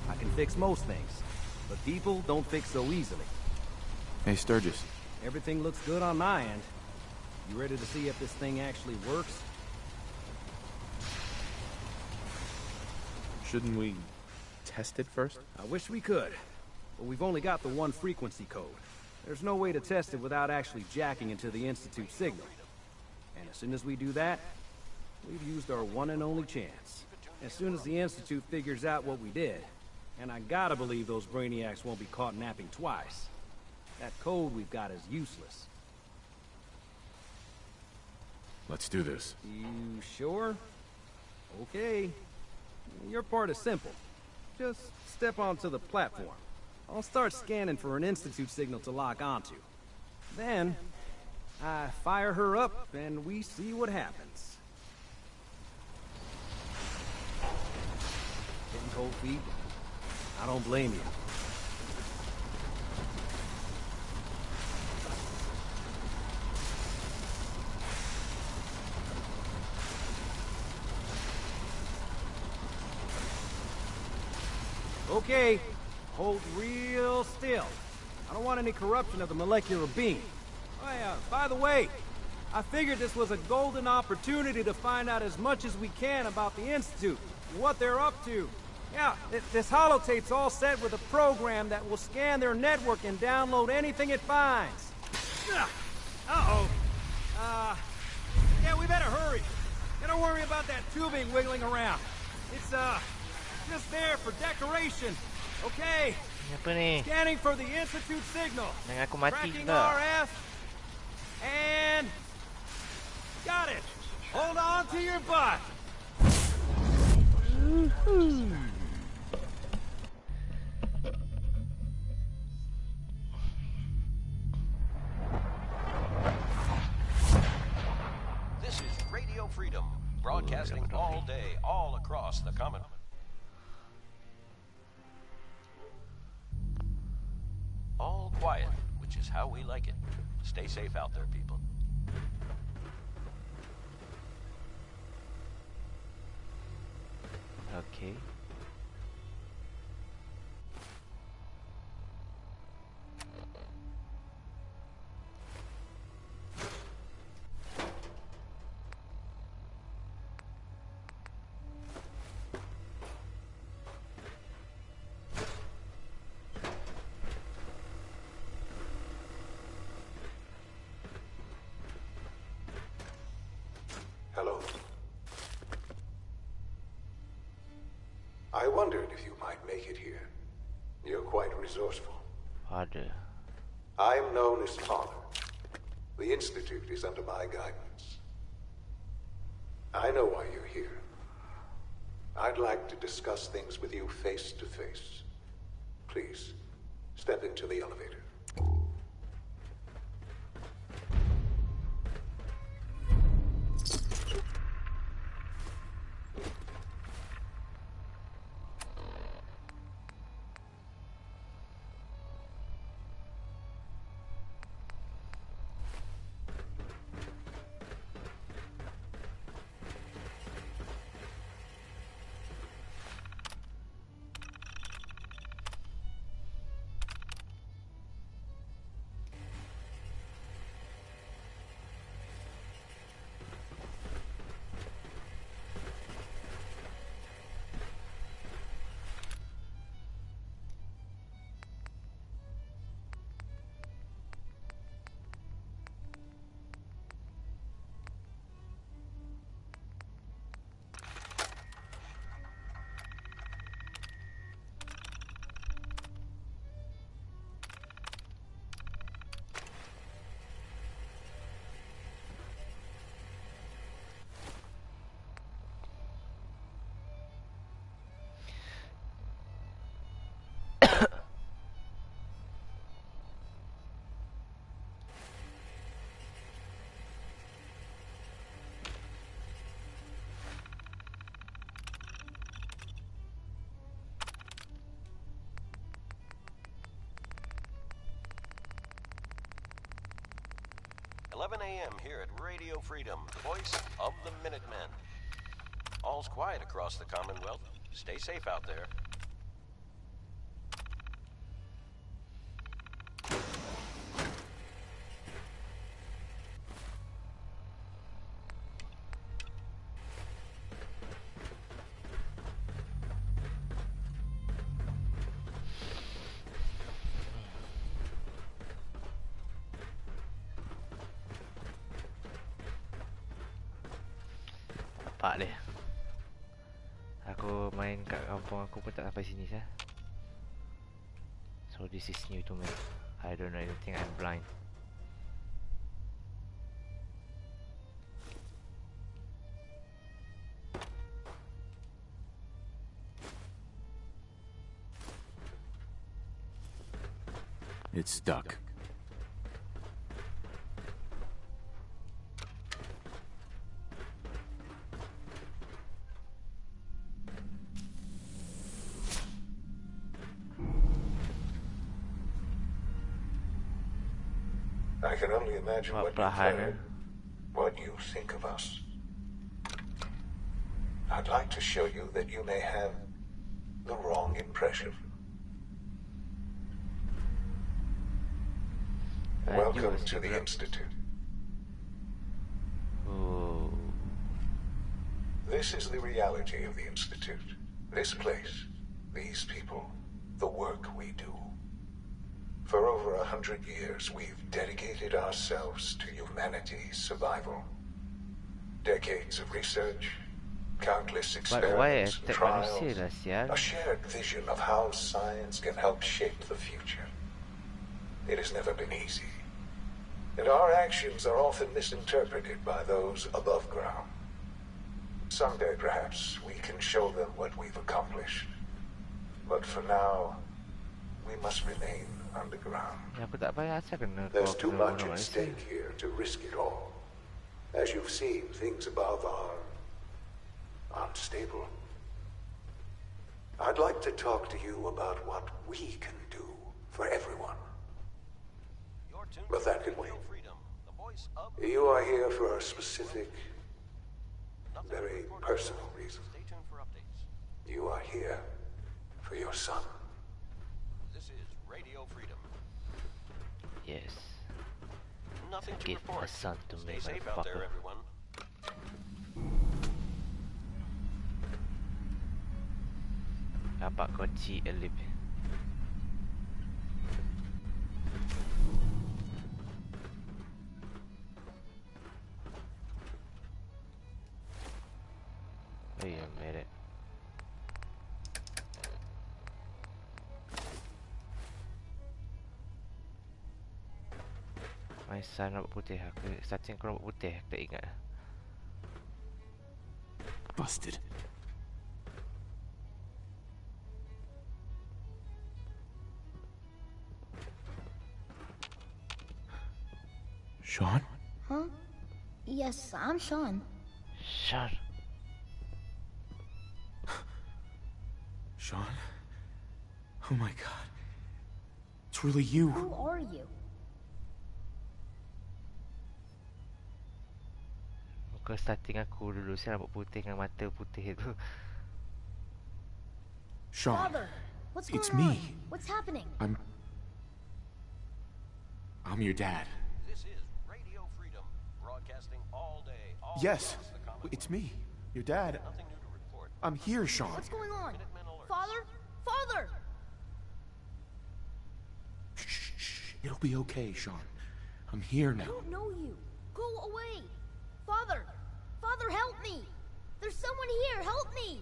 I can fix most things, but people don't fix so easily. Hey, Sturgis. Everything looks good on my end. You ready to see if this thing actually works? Shouldn't we test it first? I wish we could, but we've only got the one frequency code. There's no way to test it without actually jacking into the Institute signal. And as soon as we do that, we've used our one and only chance. As soon as the Institute figures out what we did, and I gotta believe those brainiacs won't be caught napping twice, that code we've got is useless. Let's do this. You sure? Okay. Your part is simple. Just step onto the platform. I'll start scanning for an Institute signal to lock onto. Then, I fire her up, and we see what happens. Getting cold feet? I don't blame you. Okay, hold real still. I don't want any corruption of the molecular beam. Oh yeah, by the way, I figured this was a golden opportunity to find out as much as we can about the Institute and what they're up to. Yeah, this holotape's all set with a program that will scan their network and download anything it finds. Uh-oh. Yeah, we better hurry. Don't worry about that tubing wiggling around. It's, just there for decoration. Okay. Apa ni? Scanning for the Institute signal. Jangan aku mati Tracking juga. RF. And... got it. Hold on to your butt. This is Radio Freedom, broadcasting all day, all across the Commonwealth. All quiet, which is how we like it. Stay safe out there, people. Okay. Hello. I wondered if you might make it here. You're quite resourceful. Ada. I'm known as Father. The Institute is under my guidance. I know why you're here. I'd like to discuss things with you face to face. Please, step into the elevator. 11 a.m. here at Radio Freedom, voice of the Minutemen. All's quiet across the Commonwealth. Stay safe out there. Pak dia. Aku main kat kampung aku pun tak sampai sini sah. So this is new to me. I don't know anything, I'm blind. It's stuck. I can only imagine what you've heard, what you think of us. I'd like to show you that you may have the wrong impression. Welcome to the Institute. Oh. This is the reality of the Institute. This place, these people, the work we do. For over 100 years, we've dedicated ourselves to humanity's survival. Decades of research, countless experiments and trials, a shared vision of how science can help shape the future. It has never been easy, and our actions are often misinterpreted by those above ground. Someday, perhaps, we can show them what we've accomplished. But for now, we must remain underground. There's too much at stake here to risk it all. As you've seen, things above are unstable. I'd like to talk to you about what we can do for everyone. But that can wait. You are here for a specific, very personal reason. You are here for your son. This is Radio Freedom. Yes. Nothing to Give report. a son to me, Stay safe out there, motherfucker. everyone. Dapat kunci elip. Wait a minute. My son rambut putih. Aku starting aku rambut putih. Aku tak ingat. Busted. Sean? Huh? Yes, I'm Sean. Sean. Sean? Oh my god. It's really you. Who are you? Muka starting aku dulu saya rambut putih dengan mata putih itu. Sean, Father, what's going it's on? me. What's happening? I'm your dad. This is Radio Freedom, broadcasting all day, all Yes, across the Commonwealth. it's me. Your dad. Nothing new to report. I'm here, Sean. What's going on? Father? Father! Shh. It'll be okay, Sean. I'm here I now. don't know you. Go away. Father! Father, help me! There's someone here. Help me!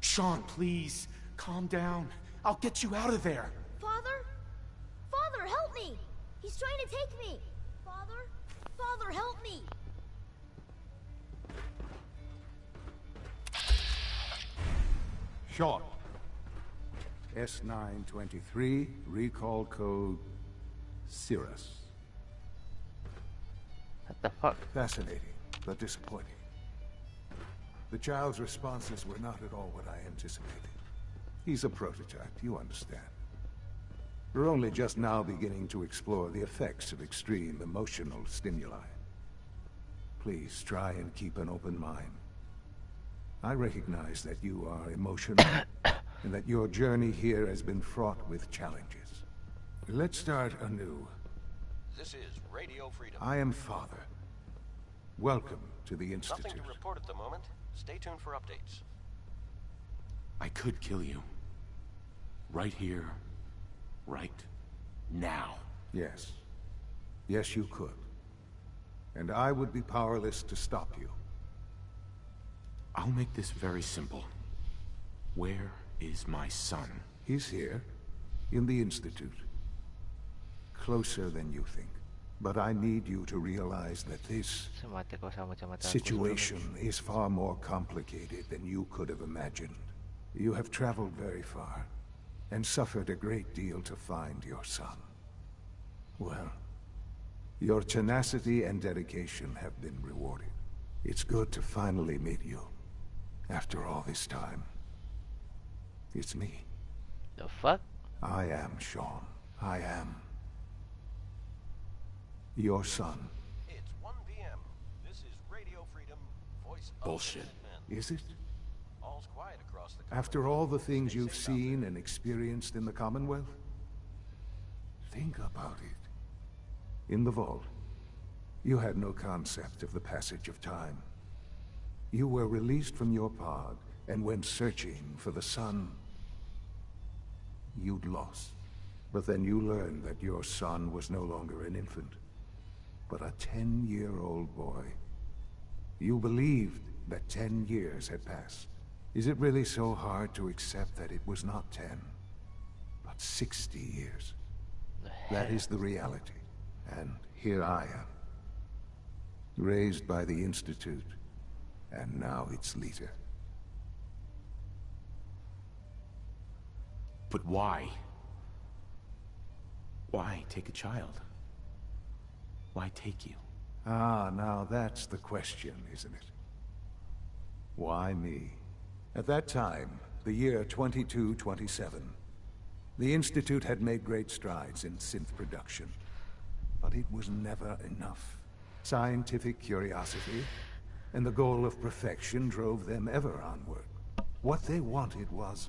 Sean, please. Calm down. I'll get you out of there. Father? Father, help me! He's trying to take me! Father? Father, help me! Sean. S923, recall code Cirrus. What the fuck? Fascinating, but disappointing. The child's responses were not at all what I anticipated. He's a prototype, you understand. We're only just now beginning to explore the effects of extreme emotional stimuli. Please try and keep an open mind. I recognize that you are emotional, and that your journey here has been fraught with challenges. Let's start anew. This is Radio Freedom. I am Father. Welcome to the Institute. Nothing to report at the moment. Stay tuned for updates. I could kill you. Right here. Right now. Yes. Yes, you could. And I would be powerless to stop you. I'll make this very simple. Where is my son? He's here, in the Institute. Closer than you think. But I need you to realize that this situation is far more complicated than you could have imagined. You have traveled very far, and suffered a great deal to find your son. Well, your tenacity and dedication have been rewarded. It's good to finally meet you. After all this time. It's me. The fuck? I am Sean. I am your son. It's 1 p.m. This is Radio Freedom, voice of Bullshit. the Minutemen. Is it? All's quiet across the After all the things you've seen and experienced in the Commonwealth? Think about it. In the vault, you had no concept of the passage of time. You were released from your pod and went searching for the son you'd lost. But then you learned that your son was no longer an infant, but a 10-year-old boy. You believed that 10 years had passed. Is it really so hard to accept that it was not 10, but 60 years? That is the reality. And here I am, raised by the Institute, and now its leader. But why? Why take a child? Why take you? Ah, now that's the question, isn't it? Why me? At that time, the year 2227, the Institute had made great strides in synth production. But it was never enough. Scientific curiosity and the goal of perfection drove them ever onward. What they wanted was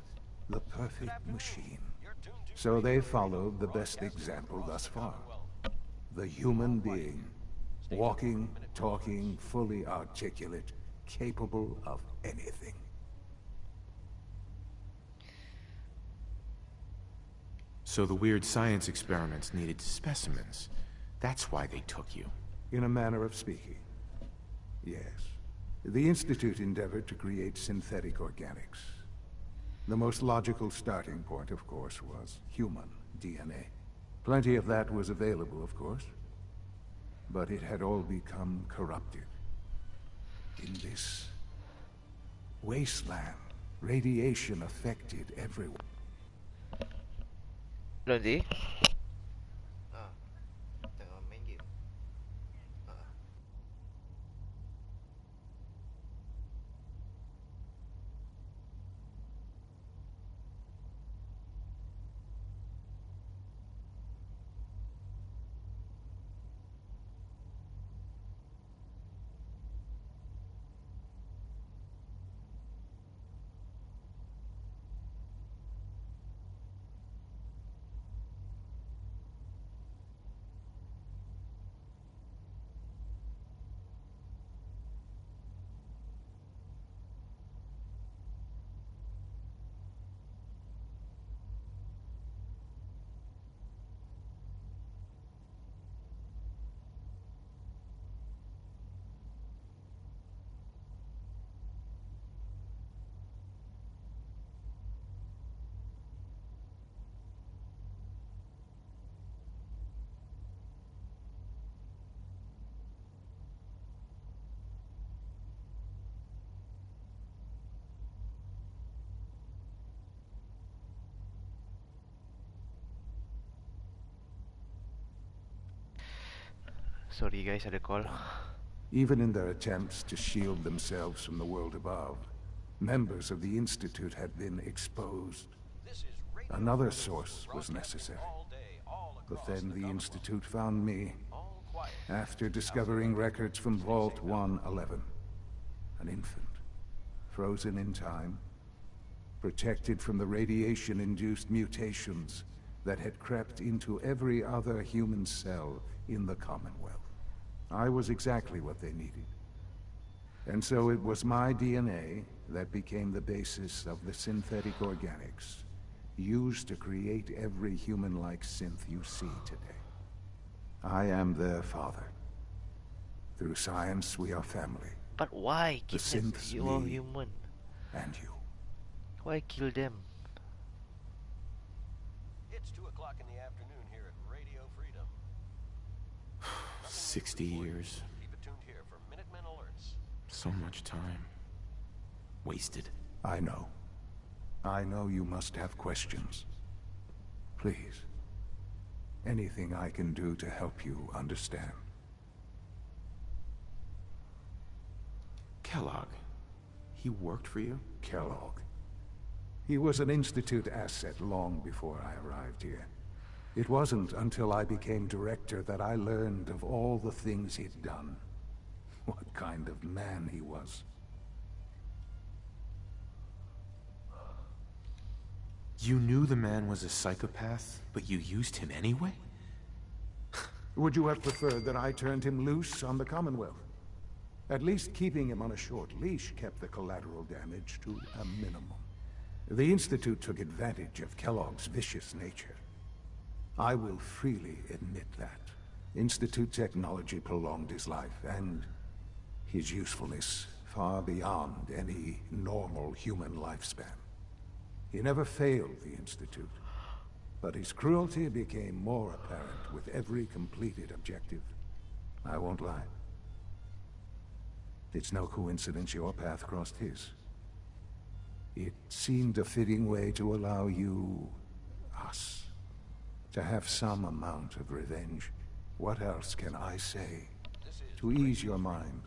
the perfect machine. So they followed the best example thus far. The human being. Walking, talking, fully articulate, capable of anything. So the weird science experiments needed specimens. That's why they took you. In a manner of speaking. Yes. The Institute endeavored to create synthetic organics. The most logical starting point, of course, was human DNA. Plenty of that was available, of course. But it had all become corrupted. In this wasteland, radiation affected everyone. Nanti? Sorry guys, ada call. Even in their attempts to shield themselves from the world above, members of the Institute had been exposed. Another source was necessary. all day. But then the Institute found me after discovering records from Vault 111. An infant, frozen in time, protected from the radiation-induced mutations that had crept into every other human cell in the Commonwealth. I was exactly what they needed. And so it was my DNA that became the basis of the synthetic organics used to create every human-like synth you see today. I am their father. Through science, we are family. But why? The synths, You are me, human. and you. Why kill them? It's 2 o'clock in the afternoon here at Radio Freedom. 60 years. Keep it tuned here for Minutemen alerts. So much time. Wasted. I know. I know you must have questions. Please. Anything I can do to help you understand. Kellogg. He worked for you? Kellogg. He was an Institute asset long before I arrived here. It wasn't until I became director that I learned of all the things he'd done. What kind of man he was. You knew the man was a psychopath, but you used him anyway? Would you have preferred that I turned him loose on the Commonwealth? At least keeping him on a short leash kept the collateral damage to a minimum. The Institute took advantage of Kellogg's vicious nature. I will freely admit that. Institute technology prolonged his life, and his usefulness far beyond any normal human lifespan. He never failed the Institute, but his cruelty became more apparent with every completed objective. I won't lie. It's no coincidence your path crossed his. It seemed a fitting way to allow you, us, to have some amount of revenge. What else can I say to ease your mind?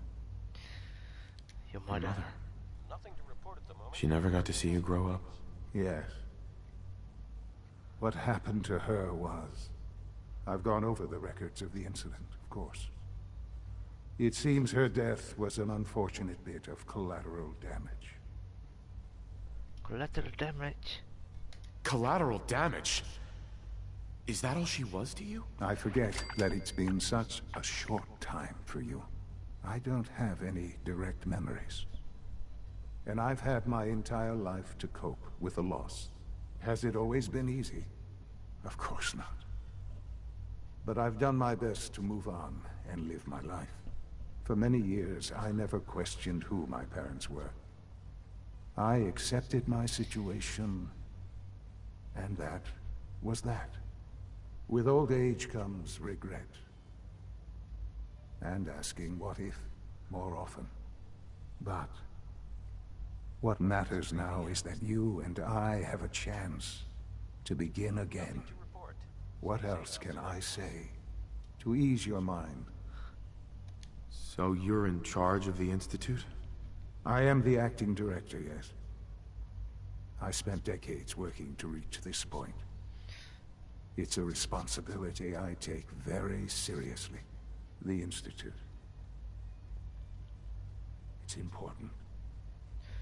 Your mother. Nothing to report at the moment. She never got to see you grow up? Yes. What happened to her was... I've gone over the records of the incident, of course. It seems her death was an unfortunate bit of collateral damage. Collateral damage? Collateral damage? Is that all she was to you? I forget that it's been such a short time for you. I don't have any direct memories. And I've had my entire life to cope with the loss. Has it always been easy? Of course not. But I've done my best to move on and live my life. For many years, I never questioned who my parents were. I accepted my situation, and that was that. With old age comes regret. And asking what if more often. But what matters now is that you and I have a chance to begin again. What else can I say to ease your mind? So you're in charge of the Institute? I am the acting director, yes. I spent decades working to reach this point. It's a responsibility I take very seriously. The Institute. It's important.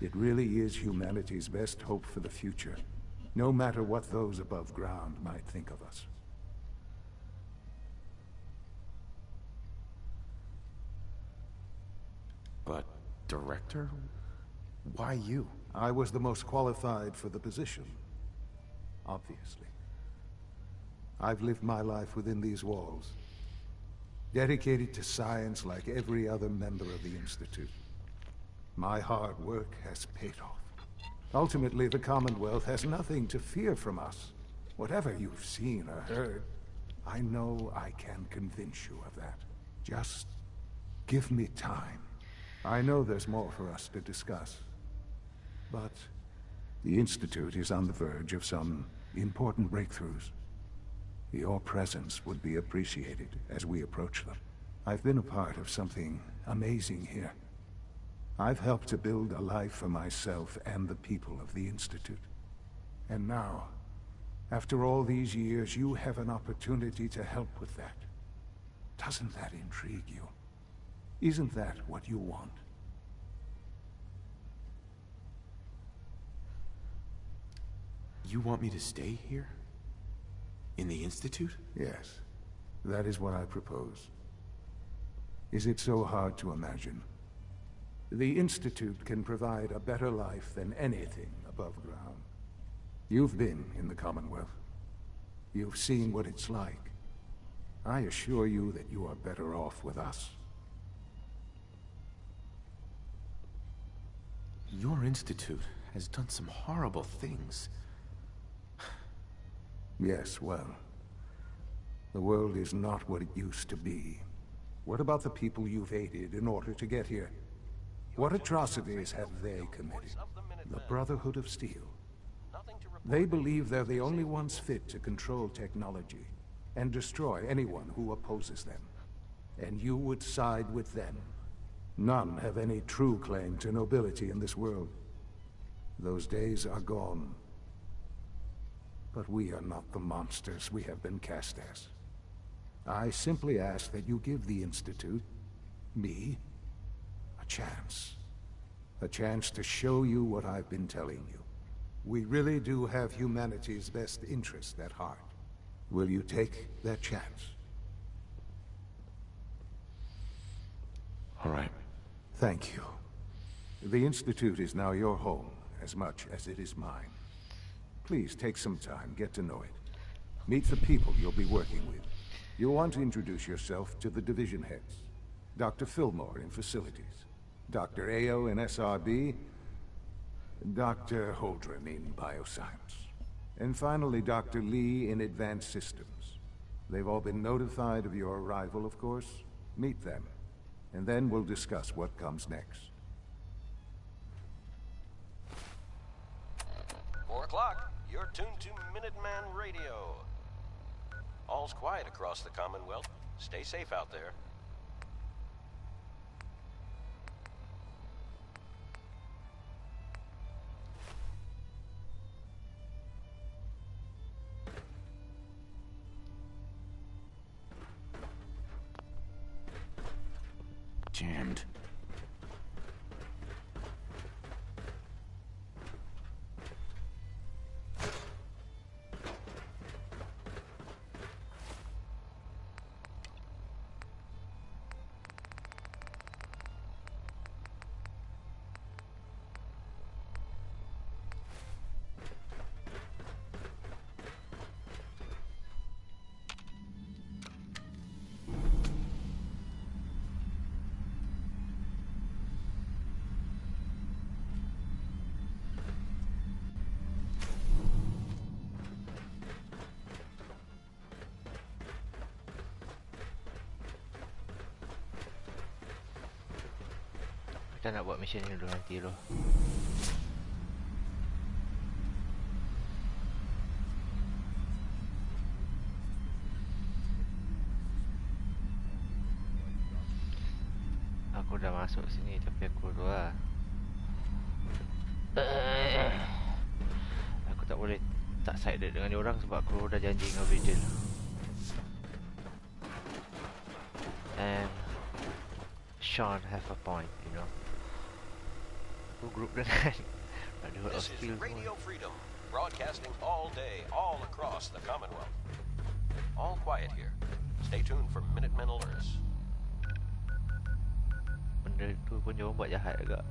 It really is humanity's best hope for the future, no matter what those above ground might think of us. But, director? Why you? I was the most qualified for the position, obviously. I've lived my life within these walls, dedicated to science like every other member of the Institute. My hard work has paid off. Ultimately, the Commonwealth has nothing to fear from us. Whatever you've seen or heard, I know I can convince you of that. Just give me time. I know there's more for us to discuss. But the Institute is on the verge of some important breakthroughs. Your presence would be appreciated as we approach them. I've been a part of something amazing here. I've helped to build a life for myself and the people of the Institute. And now, After all these years, you have an opportunity to help with that. Doesn't that intrigue you? Isn't that what you want? You want me to stay here? In the Institute? Yes, that is what I propose. Is it so hard to imagine? The Institute can provide a better life than anything above ground. You've been in the Commonwealth. You've seen what it's like. I assure you that you are better off with us. Your Institute has done some horrible things. Yes, well, the world is not what it used to be. What about the people you've aided in order to get here? What atrocities have they committed? The Brotherhood of Steel. They believe they're the only ones fit to control technology and destroy anyone who opposes them. And you would side with them. None have any true claim to nobility in this world. Those days are gone. But we are not the monsters we have been cast as. I simply ask that you give the Institute, me, a chance. A chance to show you what I've been telling you. We really do have humanity's best interest at heart. Will you take that chance? All right. Thank you. The Institute is now your home, as much as it is mine. Please take some time, get to know it. Meet the people you'll be working with. You'll want to introduce yourself to the division heads. Dr. Fillmore in Facilities, Dr. Ayo in SRB, Dr. Holdren in Bioscience, and finally Dr. Lee in Advanced Systems. They've all been notified of your arrival, of course. Meet them, and then we'll discuss what comes next. 4 o'clock. You're tuned to Minuteman Radio. All's quiet across the Commonwealth. Stay safe out there. Jammed. Kita nak buat mission ni dulu nanti dulu. Aku dah masuk sini tapi aku luar. Aku tak boleh tak sided dengan dia orang sebab aku dah janji dengan Vigil. And Sean have a point, you know. Aku group dengan Brotherhood of This Steel is Radio semua. Freedom, broadcasting all day, all across the Commonwealth. All quiet here. Stay tuned for Minutemen alerts. Benda tu pun dia orang buat jahat agak.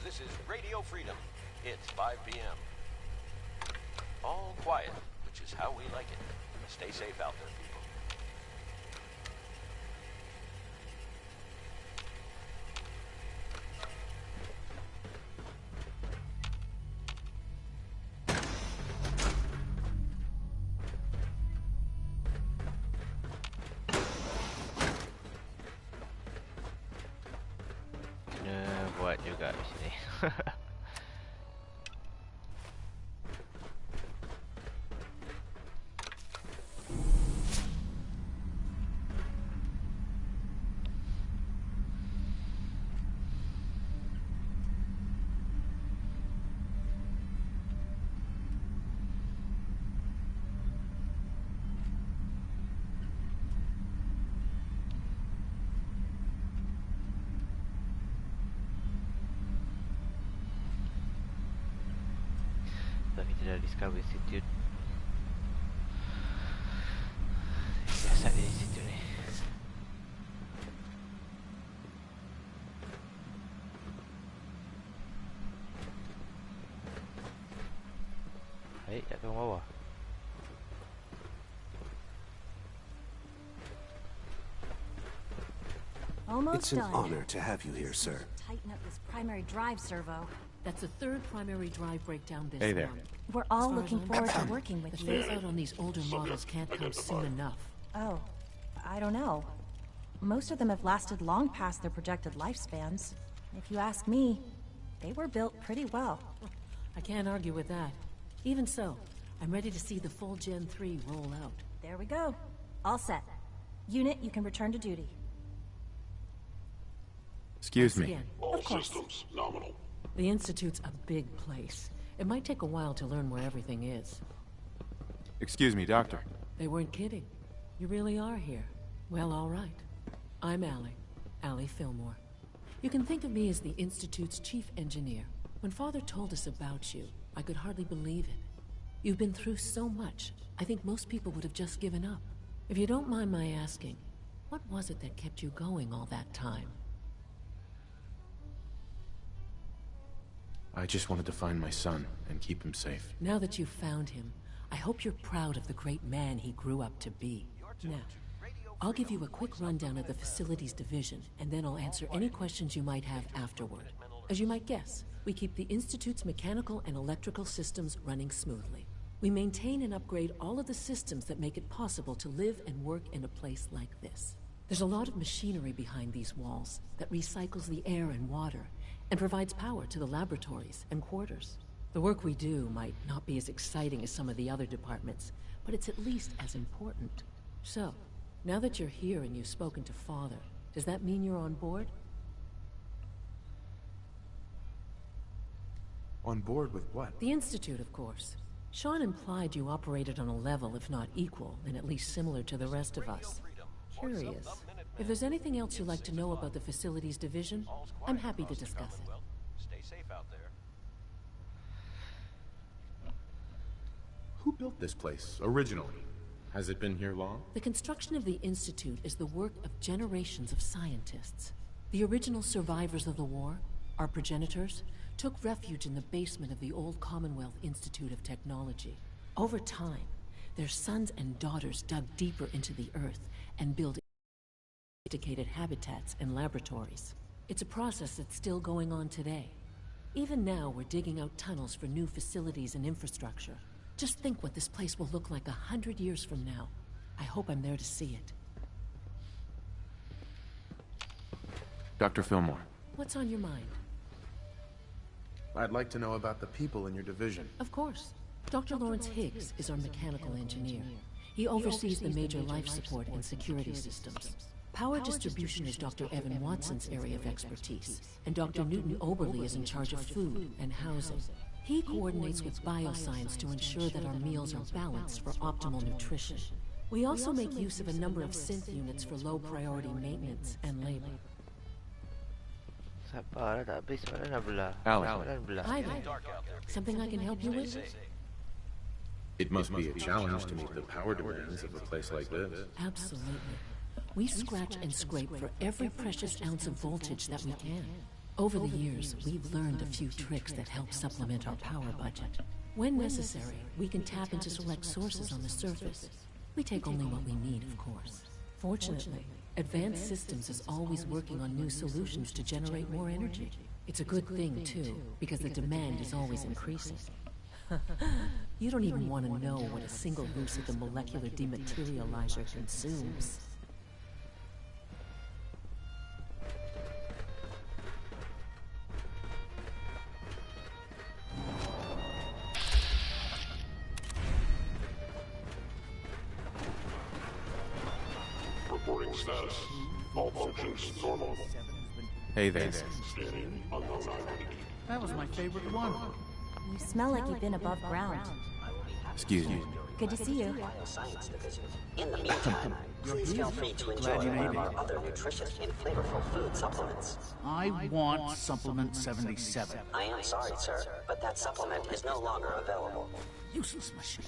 This is Radio Freedom. It's 5 p.m. All quiet, which is how we like it. Stay safe out there, people. sini. Tapi tidak Discover Institute. Biasa di situ ni. Baik, kat turun bawah. Almost It's an done. honor to have you here, sir. Tighten up this primary drive servo. That's the third primary drive breakdown this Hey there. month. We're all As far as looking I'm forward to concerned, working with the you. phase out on these older models can't come soon enough. Oh, I don't know. Most of them have lasted long past their projected lifespans. If you ask me, they were built pretty well. I can't argue with that. Even so, I'm ready to see the full Gen 3 roll out. There we go. All set. Unit, you can return to duty. Excuse me. Again. Of course. nominal. The Institute's a big place. It might take a while to learn where everything is. Excuse me, Doctor. They weren't kidding. You really are here. Well, all right. I'm Allie Fillmore. You can think of me as the Institute's chief engineer. When Father told us about you, I could hardly believe it. You've been through so much, I think most people would have just given up. If you don't mind my asking, what was it that kept you going all that time? I just wanted to find my son and keep him safe. Now that you've found him, I hope you're proud of the great man he grew up to be. Now, I'll give you a quick rundown of the facilities division, and then I'll answer any questions you might have afterward. As you might guess, we keep the Institute's mechanical and electrical systems running smoothly. We maintain and upgrade all of the systems that make it possible to live and work in a place like this. There's a lot of machinery behind these walls that recycles the air and water and provides power to the laboratories and quarters. The work we do might not be as exciting as some of the other departments, but it's at least as important. So, now that you're here and you've spoken to Father, does that mean you're on board? On board with what? The Institute, of course. Sean implied you operated on a level, if not equal, then at least similar to the rest of us. Curious. If there's anything else you'd like to know about the facilities division, I'm happy to discuss it. Stay safe out there. Who built this place, originally? Has it been here long? The construction of the Institute is the work of generations of scientists. The original survivors of the war, our progenitors, took refuge in the basement of the old Commonwealth Institute of Technology. Over time, their sons and daughters dug deeper into the earth and built sophisticated habitats and laboratories. It's a process that's still going on today. Even now, we're digging out tunnels for new facilities and infrastructure. Just think what this place will look like 100 years from now. I hope I'm there to see it. Dr. Fillmore. What's on your mind? I'd like to know about the people in your division. Of course. Dr. Lawrence Higgs is our mechanical engineer. He oversees the major life support and security systems. Power distribution is Dr. Evan Watson's area of expertise, and Dr. Newton Oberly is in charge of food and housing. He coordinates with bioscience to ensure that our meals are balanced for optimal nutrition. We also make use of a number of synth units for low-priority maintenance and labor. Sabar, dah habis soalan dah belah. Alex. Soalan belah. Hi there. Something I can help you with? It must be a challenge to meet the power demands of a place like this. Absolutely. We scratch and scrape for every precious ounce of voltage that we can. Over the years, we've learned a few tricks that help supplement our power budget. When necessary, we can tap into select sources on the surface. We take only what we need, of course. Fortunately, Advanced Systems is always working on new solutions to generate more energy. It's a good thing, too, because the demand is always increasing. You don't even want to know what a single use of the molecular dematerializer consumes. status. All functions normal. Hey there. Scanning unknown island. That was my favorite one. You smell like you've been above ground. Excuse me. Good to see you. Science Division. In the meantime, please feel free to enjoy one of our other nutritious and flavorful food supplements. I want Supplement 77. I am sorry, sir, but that supplement is no longer available. Useless machine.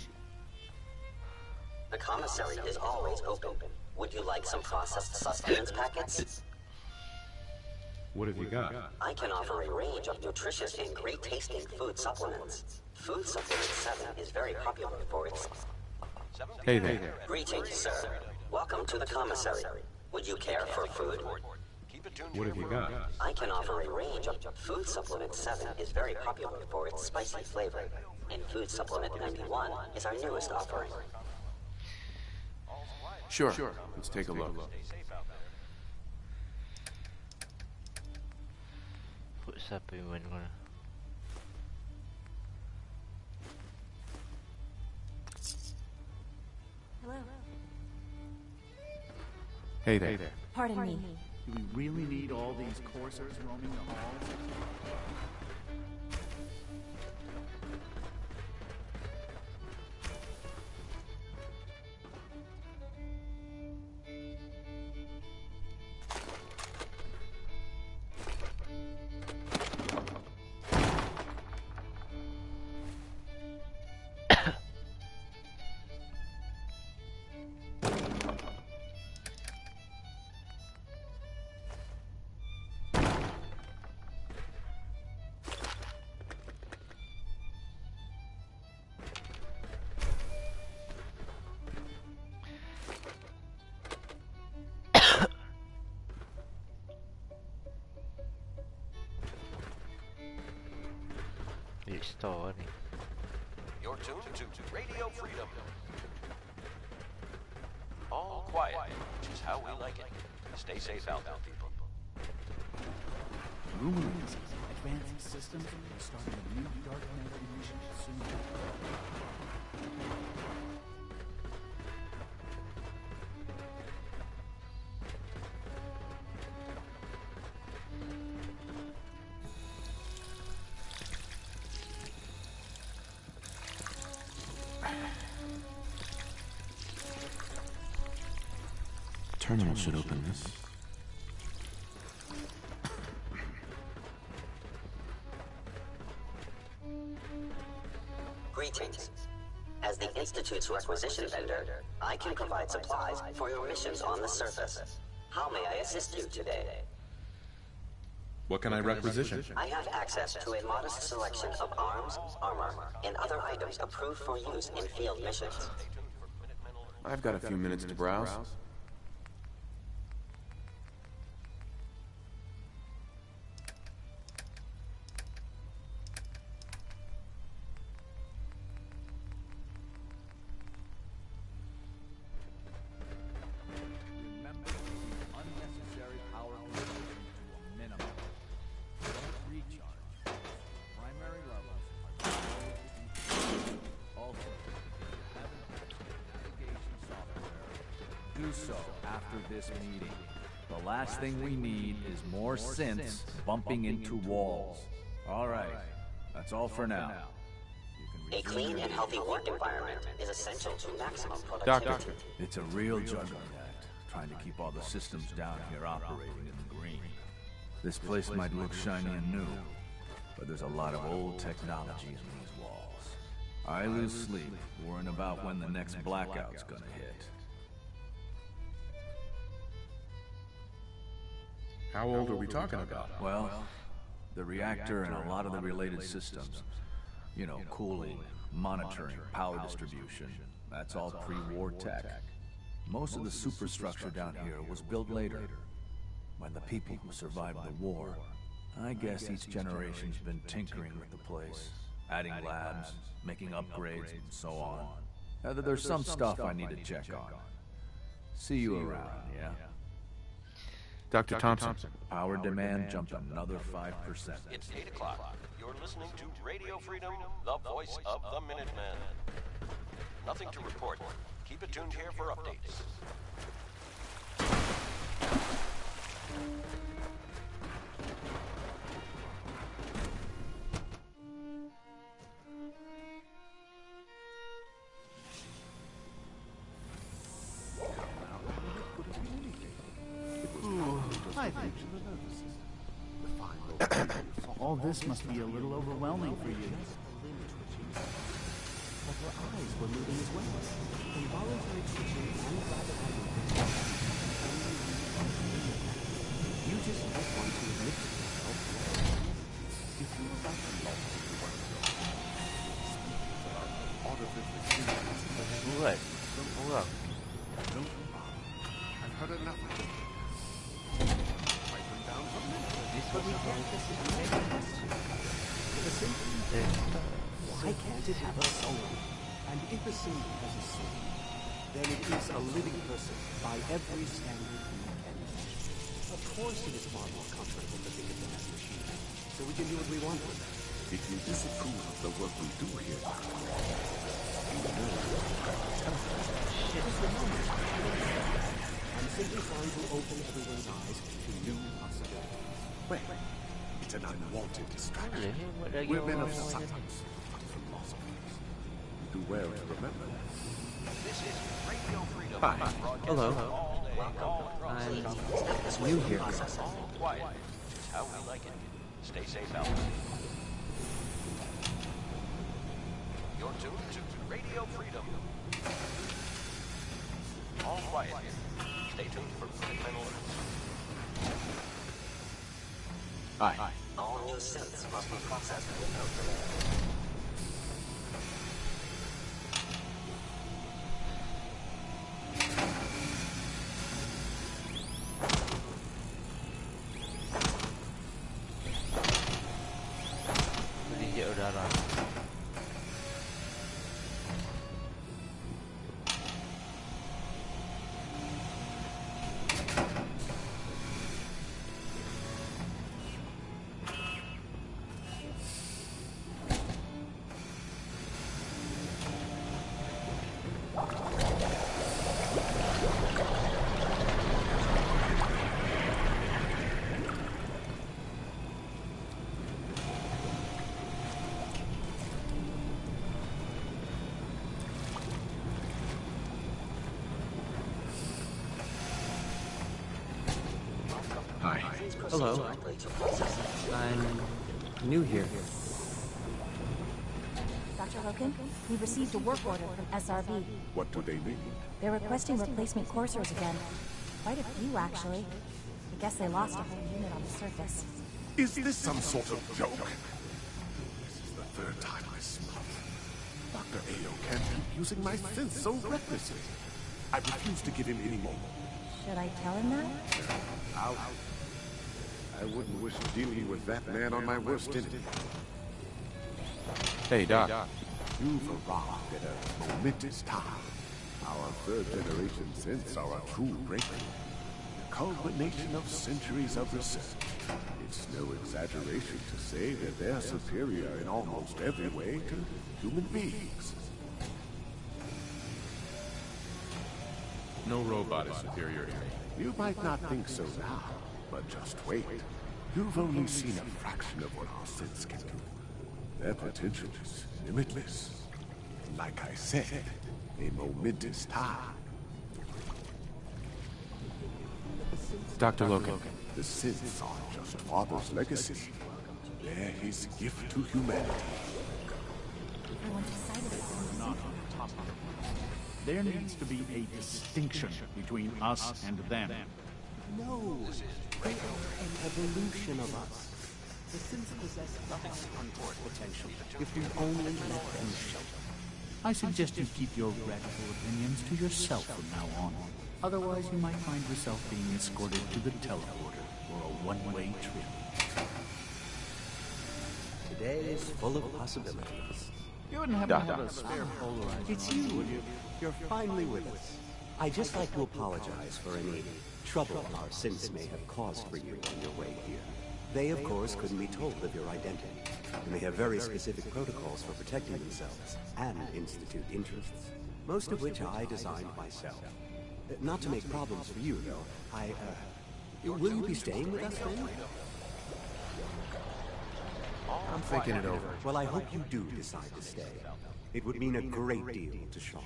The commissary is always open. Would you like some processed sustenance packets? What have you got? I can offer a range of nutritious and great-tasting food supplements. Food Supplement 7 is very popular for its... Hey there. Greetings, sir. Welcome to the commissary. Would you care for food? What have you got? I can offer a range of... Food Supplement 7 is very popular for its spicy flavor, and Food Supplement 91 is our newest offering. Sure. Let's take a look. Food supplement kau. Hello. Hey there. Pardon me. Do we really need all these coursers roaming the halls? Store ni. You're tuned to Radio Freedom. All quiet, which is how we like it. Stay safe out there, people. Rumors, advanced systems, starting a new dark matter mission soon. Terminal should open this. Greetings. As the Institute's requisition vendor, I can provide supplies for your missions on the surface. How may I assist you today? What can I requisition? I have access to a modest selection of arms, armor, and other items approved for use in field missions. I've got a few minutes to browse. So, after this meeting, the last thing we need is more synths bumping into walls. All right, that's all for now. A clean and healthy work environment is essential to maximum productivity. Doctor. It's a real juggling act, trying to keep all the systems down here operating in the green. This place might look shiny and new, but there's a lot of old technology in these walls. I lose sleep worrying about when the next blackout's gonna hit. How old are we talking about? Well, the reactor and a lot of the related systems. You know, cooling, monitoring, power distribution. That's all pre-war tech. Most of the superstructure down here was built later, when the people who survived the war. I guess each generation's been tinkering with the place, adding labs, making upgrades, and so on. There's some stuff I need to check on. See you around, yeah? Dr. Thompson. Power demand jumped another 5%. It's 8 o'clock. You're listening to Radio Freedom, the voice of the Minutemen. Nothing to report. Keep it tuned here for updates. All this must be a little overwhelming for you. But her eyes were moving as well. Involuntary twitching and rapid aggravation. You just don't want to admit to yourself you feel like a lot of Buat orang. I've heard enough. This was a why can't it have a soul? And if a symbol has a soul, then it is a living person by every standard we can imagine. Of course it is far more comfortable to think of them as machines, so we can do what we want with them. If you disapprove of the work we do here, I'm simply trying to open everyone's eyes to new possibilities. well, it's an unwanted distraction. We're men of science, not philosophers. Do well to remember that. This is Radio Freedom. Hi. Hello. I'm new here. All quiet. It's how we like it. Stay safe out there. You're tuned to Radio Freedom. All quiet here. Stay tuned for Minutemen alerts. Hi. All new synths must be processed without delay. Injek udara. Hi. Hello. I'm new here. Dr. Loken, we received a work order from SRB. What do they mean? They're requesting replacement coursers again. Quite a few, actually. I guess they lost a whole unit on the surface. Is this some sort of joke? This is the third time this month. Dr. Ayo can't keep using my synth so recklessly. I refuse to give him any more. Should I tell him that? Out. I wouldn't wish dealing with that man on my worst enemy. Hey, Doc. You've arrived at a momentous time. Our third generation synths are a true breakthrough. The culmination of centuries of research. It's no exaggeration to say that they're superior in almost every way to human beings. No robot is superior to me. You might not think so now, but just wait. You've only seen a fraction of what our synths can do. Their potential is limitless. Like I said, a momentous time. Dr. Loken. The synths aren't just Father's legacy. They're his gift to humanity. Everyone's excited about Not on top of it. There needs to be a distinction between us and them. No, they are an evolution of us. The synths possess vast untapped potential if we only let them show. I suggest you keep your radical opinions to yourself from now on. Otherwise, you might find yourself being escorted to the teleporter for a one-way trip. Today is full of possibilities. You wouldn't happen to have a spare polarizer. It's you, would you? You're finally with us. I'd just like to apologize for any trouble our synths may have caused for you on your way here. They, of course, couldn't be told of your identity, and they have very specific protocols for protecting themselves and Institute interests, most of which I designed myself. Not to make problems for you, though, Will you be staying with us then? I'm thinking it over. Well, I hope you do decide to stay. It would mean a great deal to Sean.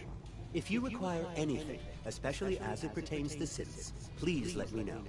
If you require anything, especially as it pertains to synths, please let me know.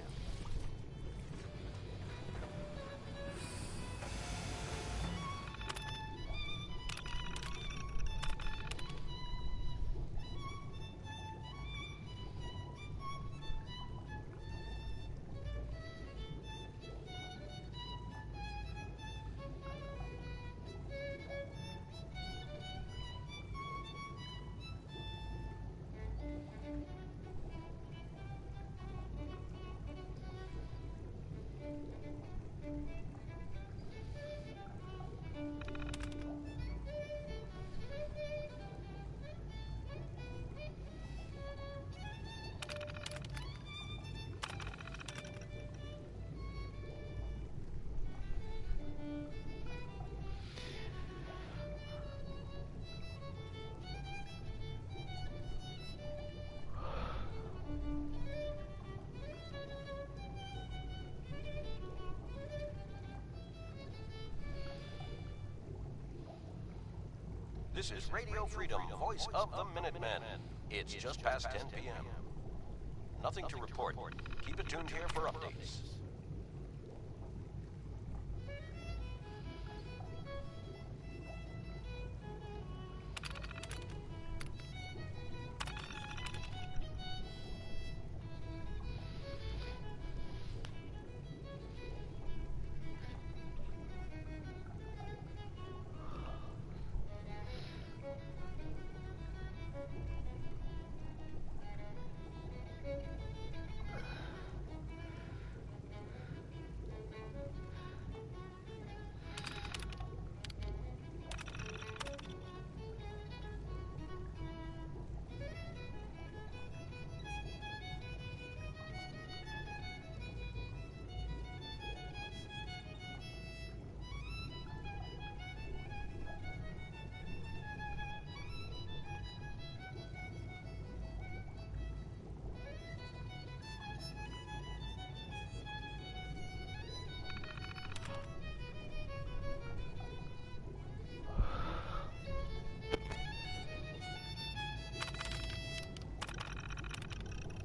This is Radio Freedom, voice of the Minutemen. It's just past 10 p.m. Nothing to report. Keep it tuned here for updates.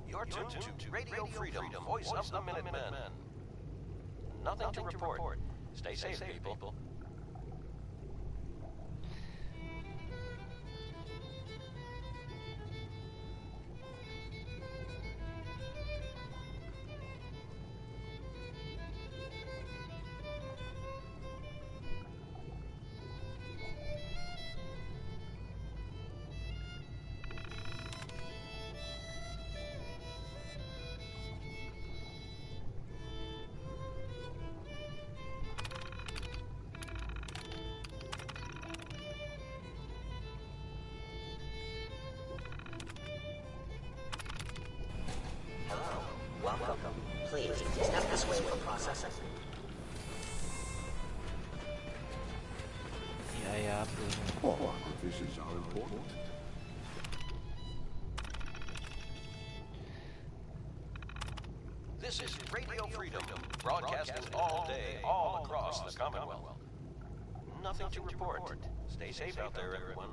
You're tuned to Radio Freedom, voice of the Minutemen. Nothing to report. Stay safe, people. Welcome. Please, step this way for processing. Ya apa ni? Oh, provisions are important. This is Radio Freedom, broadcasting all day, all across the Commonwealth. Nothing to report. Stay safe out there, everyone.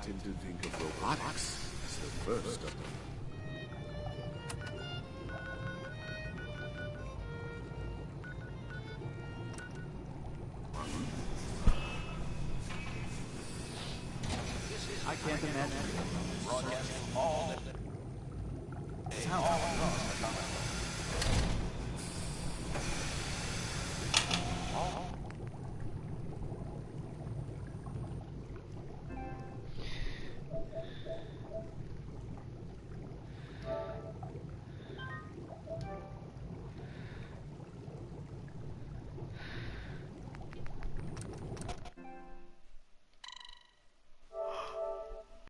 tend to think of robotics as the first of them. I can't imagine. Broadcasting all that. Sound.